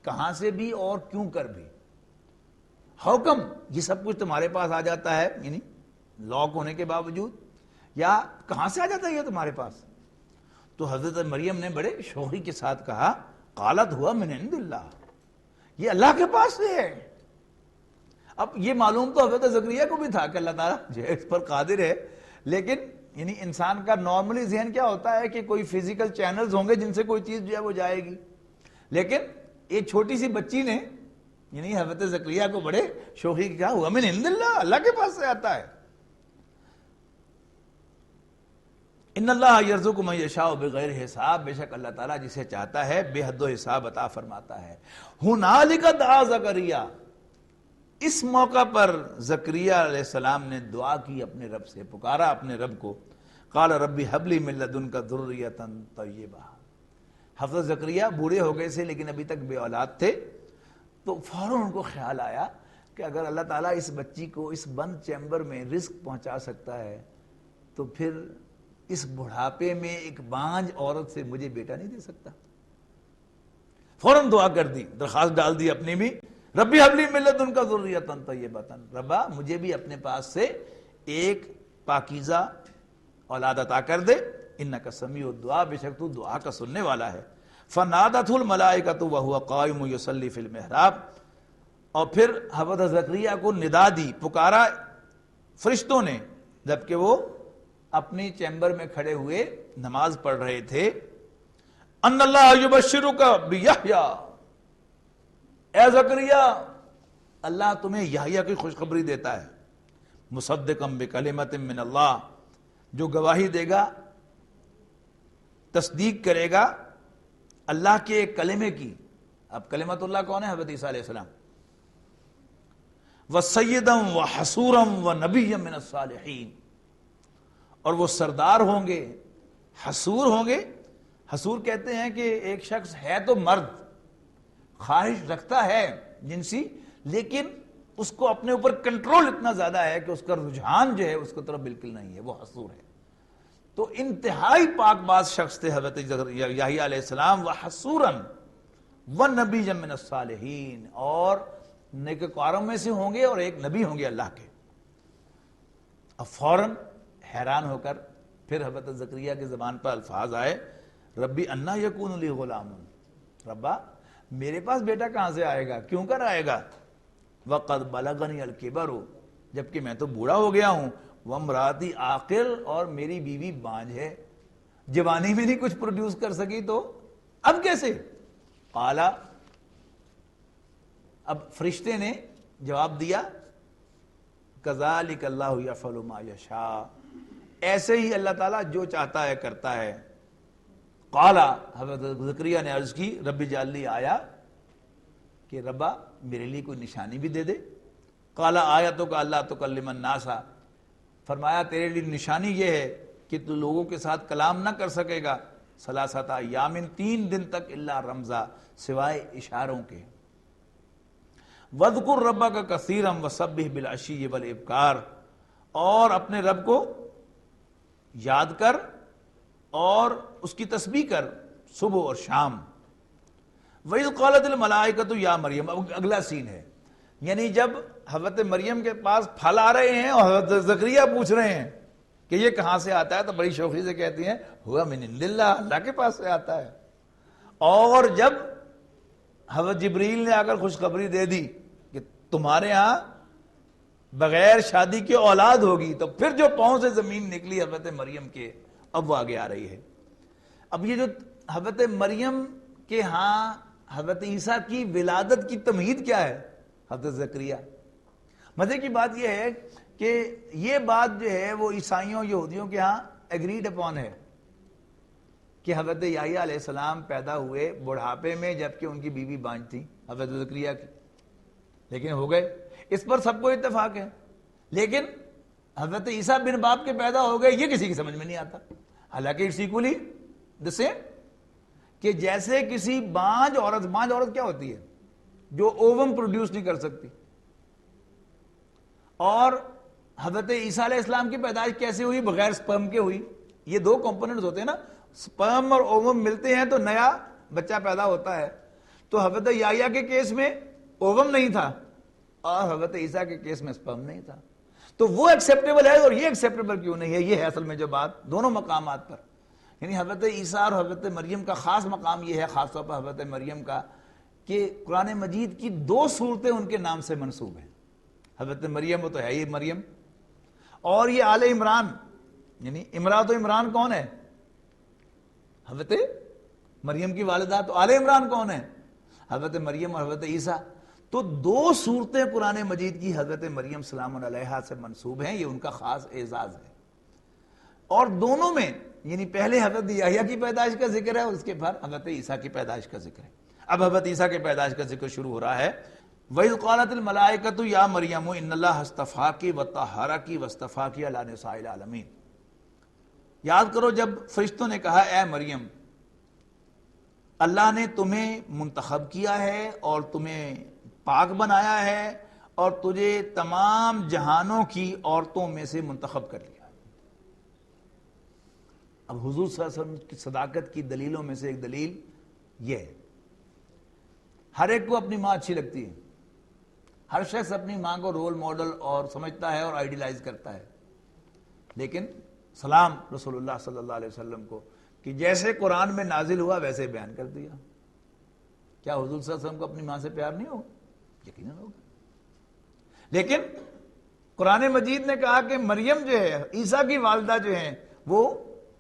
کہاں سے بھی اور کیوں کر بھی۔ ہاؤ کم یہ سب کچھ تمہارے پاس آ جاتا ہے، یعنی لاک ہونے کے باوجود، یا کہاں سے آ جاتا ہے یہ تمہارے پاس؟ تو حضرت مریم نے بڑے شوخی کے ساتھ کہا، قالت ہوا من عند اللہ، یہ اللہ کے پاس سے ہے۔ اب یہ معلوم تو حضرت زکریہ کو بھی تھا کہ اللہ تعالیٰ جو ہے اس پر قادر ہے، لیکن یعنی انسان کا نارملی ذہن کیا ہوتا ہے کہ کوئی فزیکل چینلز ہوں گے جن سے کوئی چیز جو ہے وہ جائے گی، لیکن ایک چھوٹی سی بچی نے یعنی حضرت زکریہ کو بڑے شوخی کہا، ہوا من عند اللہ، اللہ کے پاس سے آتا ہے۔ ان اللہ یرزق من یشاء بغیر حساب، بے شک اللہ تعالیٰ جسے چاہتا ہے بے حد و حساب عطا فرماتا ہے۔ ہنالک دعا زکریا، اس موقع پر زکریا علیہ السلام نے دعا کی اپنے رب سے، پکارا اپنے رب کو، قال ربی حب لی من لدنک ذریۃ طیبہ۔ حضرت زکریا بوڑھے ہو گئے تھے لیکن ابھی تک بے اولاد تھے، تو فوراً ان کو خیال آیا کہ اگر اللہ تعالیٰ اس بچی کو اس بند چیمبر میں رزق پہنچا سکتا ہے تو پھر اس بڑھاپے میں ایک بانجھ عورت سے مجھے بیٹا نہیں دے سکتا۔ فوراً دعا کر دی، درخواست ڈال دی اپنی بھی، ربی حب لی من لدنک ذریۃ طیبہ، ربا مجھے بھی اپنے پاس سے ایک پاکیزہ اولاد عطا کر دے، انک سمیع الدعاء، بے شک تو دعا کا سننے والا ہے۔ فنادتہ الملائکۃ وہو قائم یصلی فی المحراب، اور پھر حضرت زکریا کو ندا دی، پکارا فرشتوں نے جبکہ وہ اپنی چیمبر میں کھڑے ہوئے نماز پڑھ رہے تھے، ان اللہ یبشرک بیحییٰ، اے زکریا اللہ تمہیں یحییٰ کی خوشخبری دیتا ہے، مصدقا بکلمۃ من اللہ، جو گواہی دے گا، تصدیق کرے گا اللہ کے ایک کلمے کی۔ اب کلمت اللہ کون ہے؟ حضرت عیسیٰ علیہ السلام۔ وَسَيِّدًا وَحَصُورًا وَنَبِيًّا مِّنَ الصَّالِحِينَ، اور وہ سردار ہوں گے، حصور ہوں گے۔ حصور کہتے ہیں کہ ایک شخص ہے تو مرد، خواہش رکھتا ہے جنسی، لیکن اس کو اپنے اوپر کنٹرول اتنا زیادہ ہے کہ اس کا رجحان جو ہے اس کی طرف بالکل نہیں ہے، وہ حصور ہے۔ تو انتہائی پاک باز شخص تھے حضرت یحییٰ علیہ السلام، وحصوراً ونبیًّا من الصالحین، اور نیکوکاروں میں سے ہوں گے اور ایک نبی ہوں گے اللہ کے۔ اب فوراً حیران ہو کر پھر حضرت زکریا کی زبان پر الفاظ آئے، ربی انا یکون لی غلام، ربا میرے پاس بیٹا کہاں سے آئے گا، کیوں کر آئے گا، وقد بلغنی الکبر، جبکہ میں تو بوڑھا ہو گیا ہوں، وامراتی عاقر، اور میری بیوی بانجھ ہے، جوانی میں نہیں کچھ پروڈیوس کر سکی، تو اب کیسے؟ قالا، اب فرشتے نے جواب دیا، کذالک اللہ یفعل ما یشاء، ایسے ہی اللہ تعالیٰ جو چاہتا ہے کرتا ہے۔ قالا، حضرت زکریا نے عرض کی، رب اجعل لی آیا، کہ ربا میرے لیے کوئی نشانی بھی دے دے۔ قالا آیتک اللہ تکلم الناس، فرمایا تیرے لیے نشانی یہ ہے کہ تو لوگوں کے ساتھ کلام نہ کر سکے گا، ثلاثۃ ایام، 3 دن تک، الا رمزا، سوائے اشاروں کے۔ وَاذْكُرْ رَبَّكَ كَثِيرًا وَسَبِّحْ بِالْعَشِيِّ وَالْإِبْكَارِ، اور اپنے رب کو یاد کر اور اس کی تسبیح کر صبح اور شام۔ وَإِذْ قَالَتِ الْمَلَائِكَةُ يَا مَرْيَمَ، اب اگلا سین ہے، یعنی جب حضرت مریم کے پاس پھل آ رہے ہیں اور حضرت زکریا پوچھ رہے ہیں کہ یہ کہاں سے آتا ہے، تو بڑی شوخی سے کہتی ہیں ہوا من عند اللہ، اللہ کے پاس سے آتا ہے۔ اور جب حضرت جبریل نے آ کر خوشخبری دے دی کہ تمہارے ہاں بغیر شادی کی اولاد ہوگی، تو پھر جو پاؤں سے زمین نکلی حضرت مریم کے، اب وہ آگے آ رہی ہے۔ اب یہ جو حضرت مریم کے ہاں حضرت عیسیٰ کی ولادت کی تمہید کیا ہے؟ حضرت زکریا۔ مزے کی بات یہ ہے کہ یہ بات جو ہے وہ عیسائیوں یہودیوں کے ہاں ایگریڈ اپون ہے کہ حضرت یحییٰ علیہ السلام پیدا ہوئے بڑھاپے میں، جبکہ ان کی بیوی بانجھ تھی حضرت زکریا کی، لیکن ہو گئے، اس پر سب کو اتفاق ہے۔ لیکن حضرت عیسیٰ بن باپ کے پیدا ہو گئے، یہ کسی کی سمجھ میں نہیں آتا۔ حالانکہ اٹس ایکولی دی سیم، کہ جیسے کسی بانجھ عورت کیا ہوتی ہے؟ جو اووم پروڈیوس نہیں کر سکتی۔ اور حضرت عیسیٰ علیہ السلام کی پیدائش کیسے ہوئی؟ بغیر سپرم کے ہوئی۔ یہ 2 کمپوننٹس ہوتے ہیں نا، سپرم اور اووم ملتے ہیں تو نیا بچہ پیدا ہوتا ہے۔ تو حضرت یحییٰ کے کیس میں اووم نہیں تھا اور حضرت عیسیٰ کے کیس میں سپرم نہیں تھا، تو وہ ایکسیپٹیبل ہے اور یہ ایکسیپٹیبل کیوں نہیں ہے؟ یہ ہے اصل میں جو بات دونوں مقامات پر، یعنی حضرت عیسیٰ اور حضرت مریم کا خاص مقام یہ ہے، خاص طور پر حضرت مریم کا، کہ قرآن مجید کی 2 صورتیں ان کے نام سے منسوب ہیں۔ حضرت مریم وہ تو ہے ہی مریم، اور یہ آل عمران، یعنی امراۃ و عمران کون ہے؟ حضرت مریم کی والدہ، تو آل عمران کون ہے؟ حضرت مریم اور حضرت عیسیٰ۔ تو 2 صورتیں قرآن مجید کی حضرت مریم سلام علیہا سے منسوب ہیں، یہ ان کا خاص اعزاز ہے۔ اور دونوں میں یعنی پہلے حضرت یحییٰ کی پیدائش کا ذکر ہے، اس کے بعد حضرت عیسیٰ کی پیدائش کا ذکر ہے۔ اب حضرت عیسیٰ کی پیدائش کا ذکر شروع ہو رہا ہے۔ وَإِذْ قَالَتِ الْمَلَائِكَةُ يَا مَرْيَمُ إِنَّ اللَّهَ اصْطَفَاكِ وَطَهَّرَكِ وَاصْطَفَاكِ عَلَىٰ نِسَاءِ الْعَالَمِينَ۔ یاد کرو جب فرشتوں نے کہا اے مریم اللہ نے تمہیں منتخب کیا ہے اور تمہیں پاک بنایا ہے اور تجھے تمام جہانوں کی عورتوں میں سے منتخب کر لیا۔ اب حضور صلی اللہ علیہ وسلم کی صداقت کی دلیلوں میں سے ایک دلیل یہ ہے، ہر ایک کو اپنی ماں اچھی لگتی ہے، ہر شخص اپنی ماں کو رول ماڈل اور سمجھتا ہے اور آئیڈیلائز کرتا ہے، لیکن سلام رسول اللہ صلی اللہ علیہ وسلم کو کہ جیسے قرآن میں نازل ہوا ویسے بیان کر دیا۔ کیا حضور صلی اللہ علیہ وسلم کو اپنی ماں سے پیار نہیں ہوگا؟ یقیناً ہوگا، لیکن قرآن مجید نے کہا کہ مریم جو ہے، عیسیٰ کی والدہ جو ہیں، وہ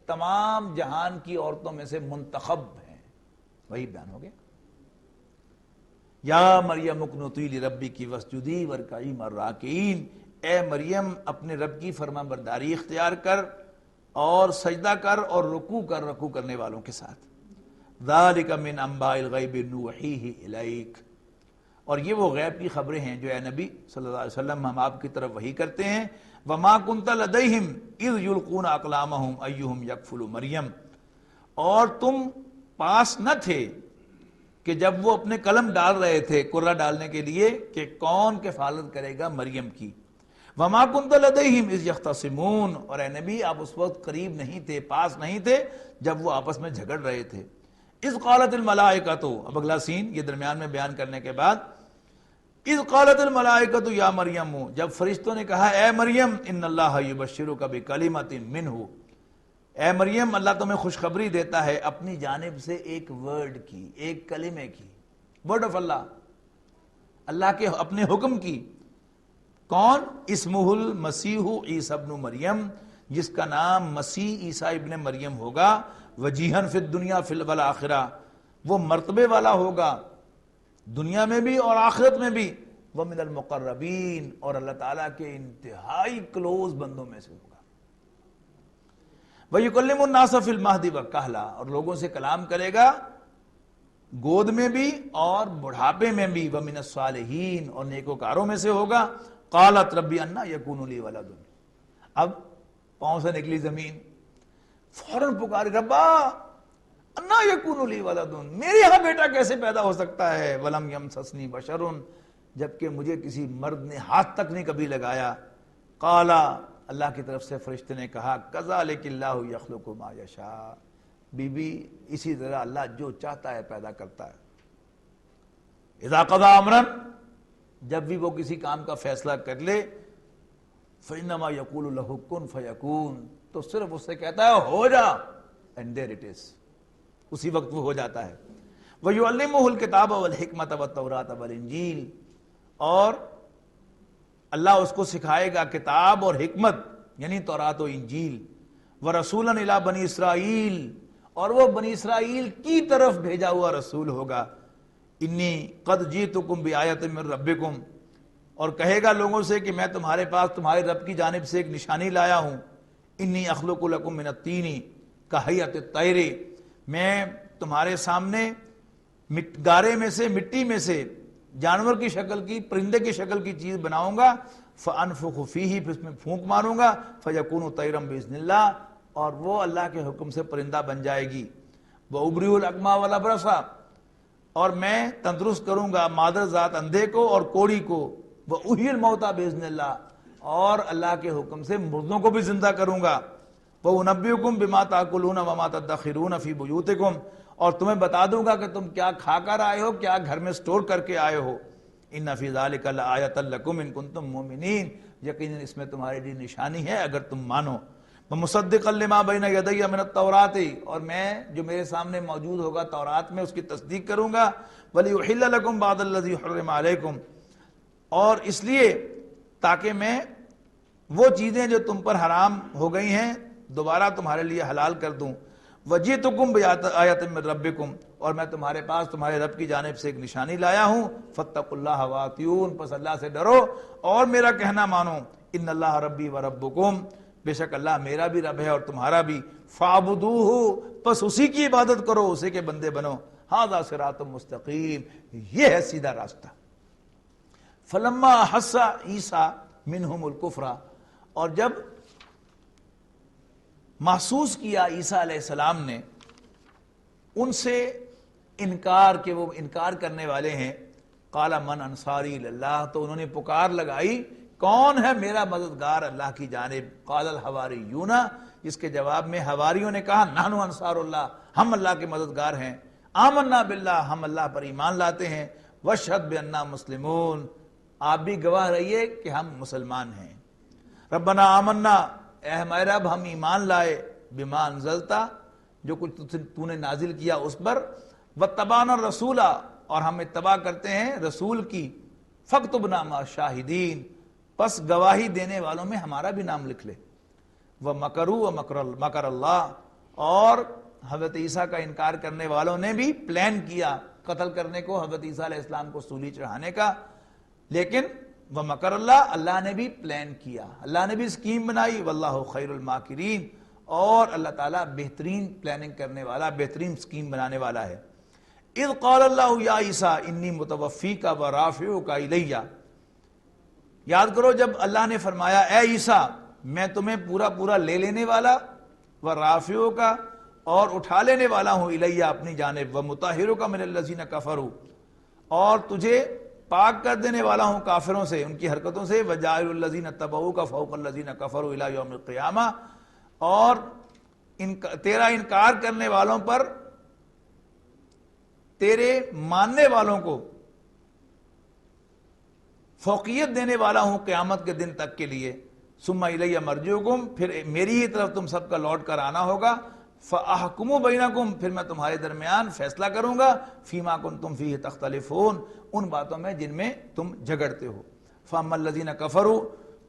تمام جہان کی عورتوں میں سے منتخب ہیں، وہی بیان ہو گیا۔ یا مریم اقنتی لربکی واسجدی وارکعی مع الراکعین، اے مریم اپنے رب کی فرما برداری اختیار کر اور سجدہ کر اور رکوع کرنے والوں کے ساتھ۔ ذالک من انباء الغیب نوحیہ الیک، اور یہ وہ غیب کی خبریں ہیں جو اے نبی صلی اللہ علیہ وسلم ہم آپ کی طرف وحی کرتے ہیں۔ وما کنت لدیہم اذ یلقون اقلامہم ایہم یکفل مریم، اور تم پاس نہ تھے کہ جب وہ اپنے قلم ڈال رہے تھے کرہ ڈالنے کے لیے کہ کون کفالت کرے گا مریم کی۔ وما کنت لدیہم اذ یختصمون، اور اے نبی آپ اس وقت قریب نہیں تھے، پاس نہیں تھے جب وہ آپس میں جھگڑ رہے تھے۔ اذ قالت الملائکۃ، اب اگلا سین یہ درمیان میں بیان کرنے کے بعد، اذ قالت الملائکۃ یا مریم، جب فرشتوں نے کہا اے مریم ان اللہ یبشرک بکلمۃ منہ، اے مریم اللہ تمہیں خوشخبری دیتا ہے اپنی جانب سے ایک ورڈ کی، ایک کلمے کی، ورڈ آف اللہ، اللہ کے اپنے حکم کی۔ کون؟ اسمہ المسیح عیسیٰ ابن مریم، جس کا نام مسیح عیسیٰ ابن مریم ہوگا، وجیہن فی الدنیا فی والآخرہ، وہ مرتبے والا ہوگا دنیا میں بھی اور آخرت میں بھی، ومن المقربین، اور اللہ تعالیٰ کے انتہائی کلوز بندوں میں سے ہوگا۔ وَيُكَلِّمُ النَّاسَ فِي الْمَهْدِ وَكَهْلًا، اور لوگوں سے کلام کرے گا گود میں بھی اور بڑھاپے میں بھی، وَمِنَ الصَّالِحِينَ، اور نیکوکاروں میں سے ہوگا۔ قالت ربی انا یکون لی ولد، اب پاؤں سے نکلی زمین، فوراً پکاری ربا انا یکون لی ولد، میرے یہاں بیٹا کیسے پیدا ہو سکتا ہے، ولم یمسسنی بشر، جبکہ مجھے کسی مرد نے ہاتھ تک نہیں کبھی لگایا۔ قالا، اللہ کی طرف سے فرشتے نے کہا کذالک اللہ یخلق ما یشاء، بی بی اسی طرح اللہ جو چاہتا ہے پیدا کرتا ہے۔ اذا قضا امرا، جب بھی وہ کسی کام کا فیصلہ کر لے، فإنما یقول لہ کن فیکون، تو صرف اس سے کہتا ہے ہو جا، اینڈ دیر اٹ از، اسی وقت وہ ہو جاتا ہے۔ وَيُعَلِّمُهُ الْكِتَابَ وَالْحِكْمَةَ وَالتَّوْرَاةَ وَالْإِنْجِيلَ، اور اللہ اس کو سکھائے گا کتاب اور حکمت یعنی تورات و انجیل، وَرَسُولًا إِلَىٰ بَنِي إِسرائیل، اور وہ بنی اسرائیل کی طرف بھیجا ہوا رسول ہوگا۔ انی قد جئتکم بآیۃ من ربکم، اور کہے گا لوگوں سے کہ میں تمہارے پاس تمہارے رب کی جانب سے ایک نشانی لایا ہوں۔ انی اخلق لکم من الطین کہیئۃ الطیر، میں تمہارے سامنے گارے میں سے، مٹی میں سے جانور کی شکل کی، پرندے کی شکل کی چیز بناؤں گا، فانفخ فیہ، پھر اس میں پھونک ماروں گا، فیکون طیرا باذن اللہ، اور وہ اللہ کے حکم سے پرندہ بن جائے گی۔ وابرئ الاکمہ والابرص، اور میں تندرست کروں گا مادر ذات اندھے کو اور کوڑی کو، وأحیی الموتیٰ باذن اللہ، اور اللہ کے حکم سے مردوں کو بھی زندہ کروں گا۔ وأنبئکم بما تأکلون وما تدخرون فی بیوتکم، اور تمہیں بتا دوں گا کہ تم کیا کھا کر آئے ہو، کیا گھر میں سٹور کر کے آئے ہو۔ ان فی ذلک لآیۃ لکم ان کنتم مؤمنین، یقیناً اس میں تمہارے لیے نشانی ہے اگر تم مانو۔ ومصدقا لما بین یدی من التوراۃ، اور میں جو میرے سامنے موجود ہوگا تورات میں اس کی تصدیق کروں گا۔ ولیحل لکم بعض الذی حرم علیکم، اور اس لیے تاکہ میں وہ چیزیں جو تم پر حرام ہو گئی ہیں دوبارہ تمہارے لیے حلال کر دوں۔ وجئتکم بآیۃ من ربکم، اور میں تمہارے پاس تمہارے رب کی جانب سے ایک نشانی لایا ہوں۔ فاتقوا اللہ واطیعون، پس اللہ سے ڈرو اور میرا کہنا مانو۔ ان اللہ ربی و ربکم، بے شک اللہ میرا بھی رب ہے اور تمہارا بھی، فَاعْبُدُوهُ پس اسی کی عبادت کرو، اسی کے بندے بنو، ھذا صراط مستقیم یہ ہے سیدھا راستہ۔ فَلَمَّا أَحَسَّ عِیسیٰ مِنْهُمُ الْكُفْرَ اور جب محسوس کیا عیسیٰ علیہ السلام نے ان سے انکار کہ وہ انکار کرنے والے ہیں، قال من انصاری اللہ تو انہوں نے پکار لگائی کون ہے میرا مددگار اللہ کی جانب، قال الحواریون اس کے جواب میں حواریوں نے کہا نحن انصار اللہ ہم اللہ کے مددگار ہیں، آمنا باللہ ہم اللہ پر ایمان لاتے ہیں، واشہد بأننا مسلمون آپ بھی گواہ رہیے کہ ہم مسلمان ہیں، ربنا آمنا اے ہمارے رب ہم ایمان لائے، بما انزلتا جو کچھ تو نے نازل کیا اس پر، واتبعنا الرسول اور ہم اتباع کرتے ہیں رسول کی، فاکتبنا مع الشاہدین پس گواہی دینے والوں میں ہمارا بھی نام لکھ لے، ومکروا ومکر اللہ اور حضرت عیسیٰ کا انکار کرنے والوں نے بھی پلان کیا قتل کرنے کو، حضرت عیسیٰ علیہ السلام کو سولی چڑھانے کا، لیکن ومکر اللہ اللہ نے بھی پلان کیا، اللہ نے بھی اسکیم بنائی، واللہ خیر الماکرین اور اللہ تعالیٰ بہترین پلاننگ کرنے والا، بہترین اسکیم بنانے والا ہے۔ اذ قال اللہ یا عیسیٰ انی متوفیک ورافعک الیہ یاد کرو جب اللہ نے فرمایا اے عیسیٰ میں تمہیں پورا لے لینے والا، ورافعک اور اٹھا لینے والا ہوں الیہ اپنی جانب، ومطہرک من الذین کفروا اور تجھے پاک کر دینے والا ہوں کافروں سے ان کی حرکتوں سے، وجاعل الذین اتبعوک فوق الذین کفروا الی یوم القیامہ اور تیرا انکار کرنے والوں پر تیرے ماننے والوں کو فوقیت دینے والا ہوں قیامت کے دن تک کے لیے، ثم الی مرجعکم پھر میری ہی طرف تم سب کا لوٹ کر آنا ہوگا، فاحکم بینکم پھر میں تمہارے درمیان فیصلہ کروں گا، فیما کنتم فیہ تختلفون ان باتوں میں جن میں تم جھگڑتے ہو، فاما الذین کفروا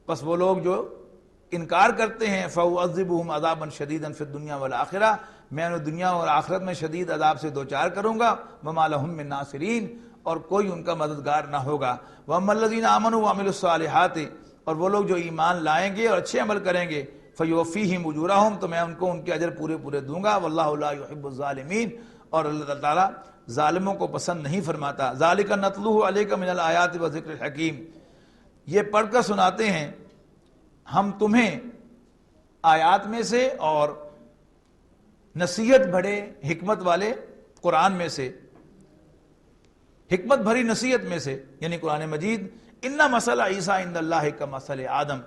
پس وہ لوگ جو انکار کرتے ہیں، فاعذبہم عذابا شدیدا فی الدنیا والآخرہ میں انہیں دنیا اور آخرت میں شدید عذاب سے دوچار کروں گا، وما لہم من ناصرین اور کوئی ان کا مددگار نہ ہوگا، واما الذین آمنوا وعملوا الصالحات اور وہ لوگ جو ایمان لائیں گے اور اچھے عمل کریں گے، فیوفیہم اجورہم تو میں ان کو ان کے اجر پورے دوں گا، واللہ لا یحب الظالمین اور اللہ تعالیٰ ظالموں کو پسند نہیں فرماتا، ذالک نتلوہ علیک من الآیات وذکر الحکیم یہ پڑھ کر سناتے ہیں ہم تمہیں آیات میں سے اور نصیحت بھرے حکمت والے قرآن میں سے، حکمت بھری نصیحت میں سے یعنی قرآن مجید، ان مسئلہ عیسیٰ عند اللہ کا مسئلہ آدم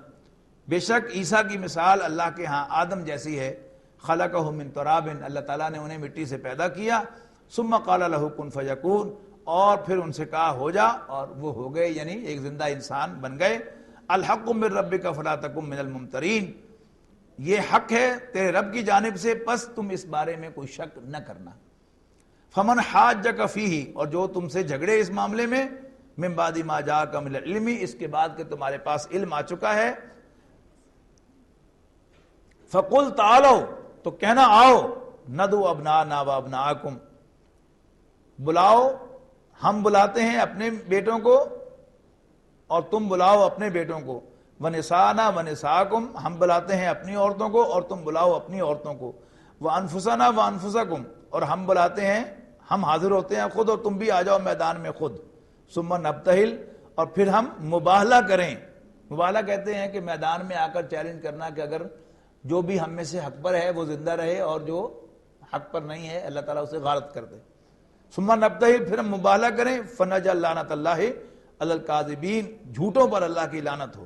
بے شک عیسیٰ کی مثال اللہ کے ہاں آدم جیسی ہے، خلقہ من تراب اللہ تعالیٰ نے انہیں مٹی سے پیدا کیا، ثم قال لہ کن فیکون اور پھر ان سے کہا ہو جا اور وہ ہو گئے یعنی ایک زندہ انسان بن گئے، الحق من ربک فلا تکن من الممترین یہ حق ہے تیرے رب کی جانب سے پس تم اس بارے میں کوئی شک نہ کرنا، فمن حاجک فیہ اور جو تم سے جھگڑے اس معاملے میں، من بعد ما جاءک من العلم اس کے بعد کہ تمہارے پاس علم آ چکا ہے، فقل تعالوا تو کہنا آؤ، ندعو ابناءنا وابناءکم بلاؤ ہم بلاتے ہیں اپنے بیٹوں کو اور تم بلاؤ اپنے بیٹوں کو، ونساءنا ونساءکم ہم بلاتے ہیں اپنی عورتوں کو اور تم بلاؤ اپنی عورتوں کو، وانفسنا وانفسکم اور ہم بلاتے ہیں ہم حاضر ہوتے ہیں خود اور تم بھی آ جاؤ میدان میں خود، ثم نبتہل اور پھر ہم مباہلہ کریں، مباہلہ کہتے ہیں کہ میدان میں آ کر چیلنج کرنا کہ اگر جو بھی ہم میں سے حق پر ہے وہ زندہ رہے اور جو حق پر نہیں ہے اللہ تعالیٰ اسے غارت کر دے، ثم نبتہل پھر ہم مباہلہ کریں، فنجعل لعنت اللہ علی الکاذبین جھوٹوں پر اللہ کی لعنت ہو۔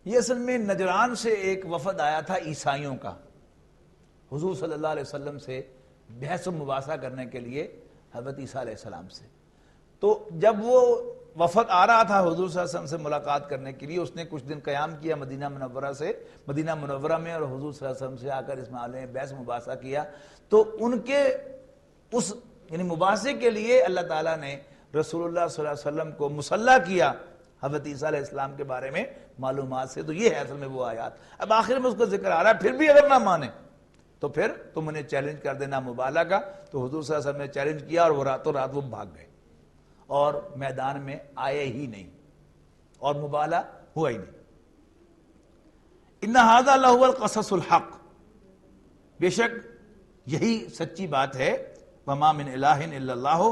یہ اصل میں نجران سے ایک وفد آیا تھا عیسائیوں کا حضور صلی اللہ علیہ وسلم سے بحث و مباحثہ کرنے کے لیے حضرت عیسیٰ علیہ السلام سے، تو جب وہ وفد آ رہا تھا حضور صلی اللہ علیہ وسلم سے ملاقات کرنے کے لیے اس نے کچھ دن قیام کیا مدینہ منورہ میں اور حضور صلی اللہ علیہ وسلم سے آ کر اس معاملے میں بحث مباحثہ کیا، تو ان کے اس یعنی مباحثے کے لیے اللہ تعالیٰ نے رسول اللہ صلی اللہ علیہ وسلم کو مسلح کیا حضرت عیسیٰ علیہ السلام کے بارے میں معلومات سے، تو یہ ہے اصل میں وہ آیات۔ اب آخر میں اس کا ذکر آ رہا ہے پھر بھی اگر نہ مانے تو پھر تم انہیں چیلنج کر دینا مباہلہ کا، تو حضور صلی اللہ علیہ وسلم نے چیلنج کیا اور وہ راتوں رات وہ بھاگ گئے اور میدان میں آئے ہی نہیں اور مباہلہ ہوا ہی نہیں۔ ان ھذا لہو القصص الحق، بے شک یہی سچی بات ہے، وما من الہ الا اللہ،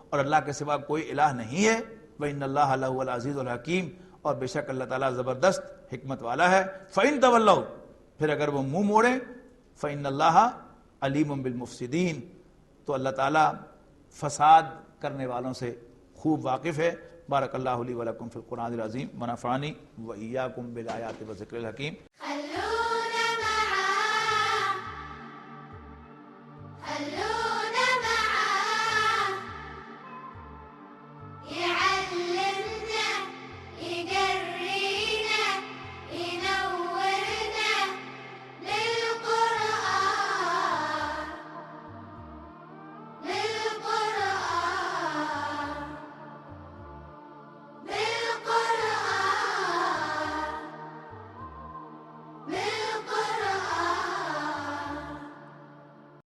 اور اللہ کے سوا کوئی الہ نہیں ہے، وان اللہ لہو العزیز الحکیم، اور بے شک اللہ تعالیٰ زبردست حکمت والا ہے۔ فإن تولوا، پھر اگر وہ منہ موڑیں، فإن اللہ علیم بالمفسدین، تو اللہ تعالیٰ فساد کرنے والوں سے خوب واقف ہے۔ بارک اللہ لی ولکم فی القرآن العظیم ونفعنی وإیاکم بالآیات والذکر الحکیم۔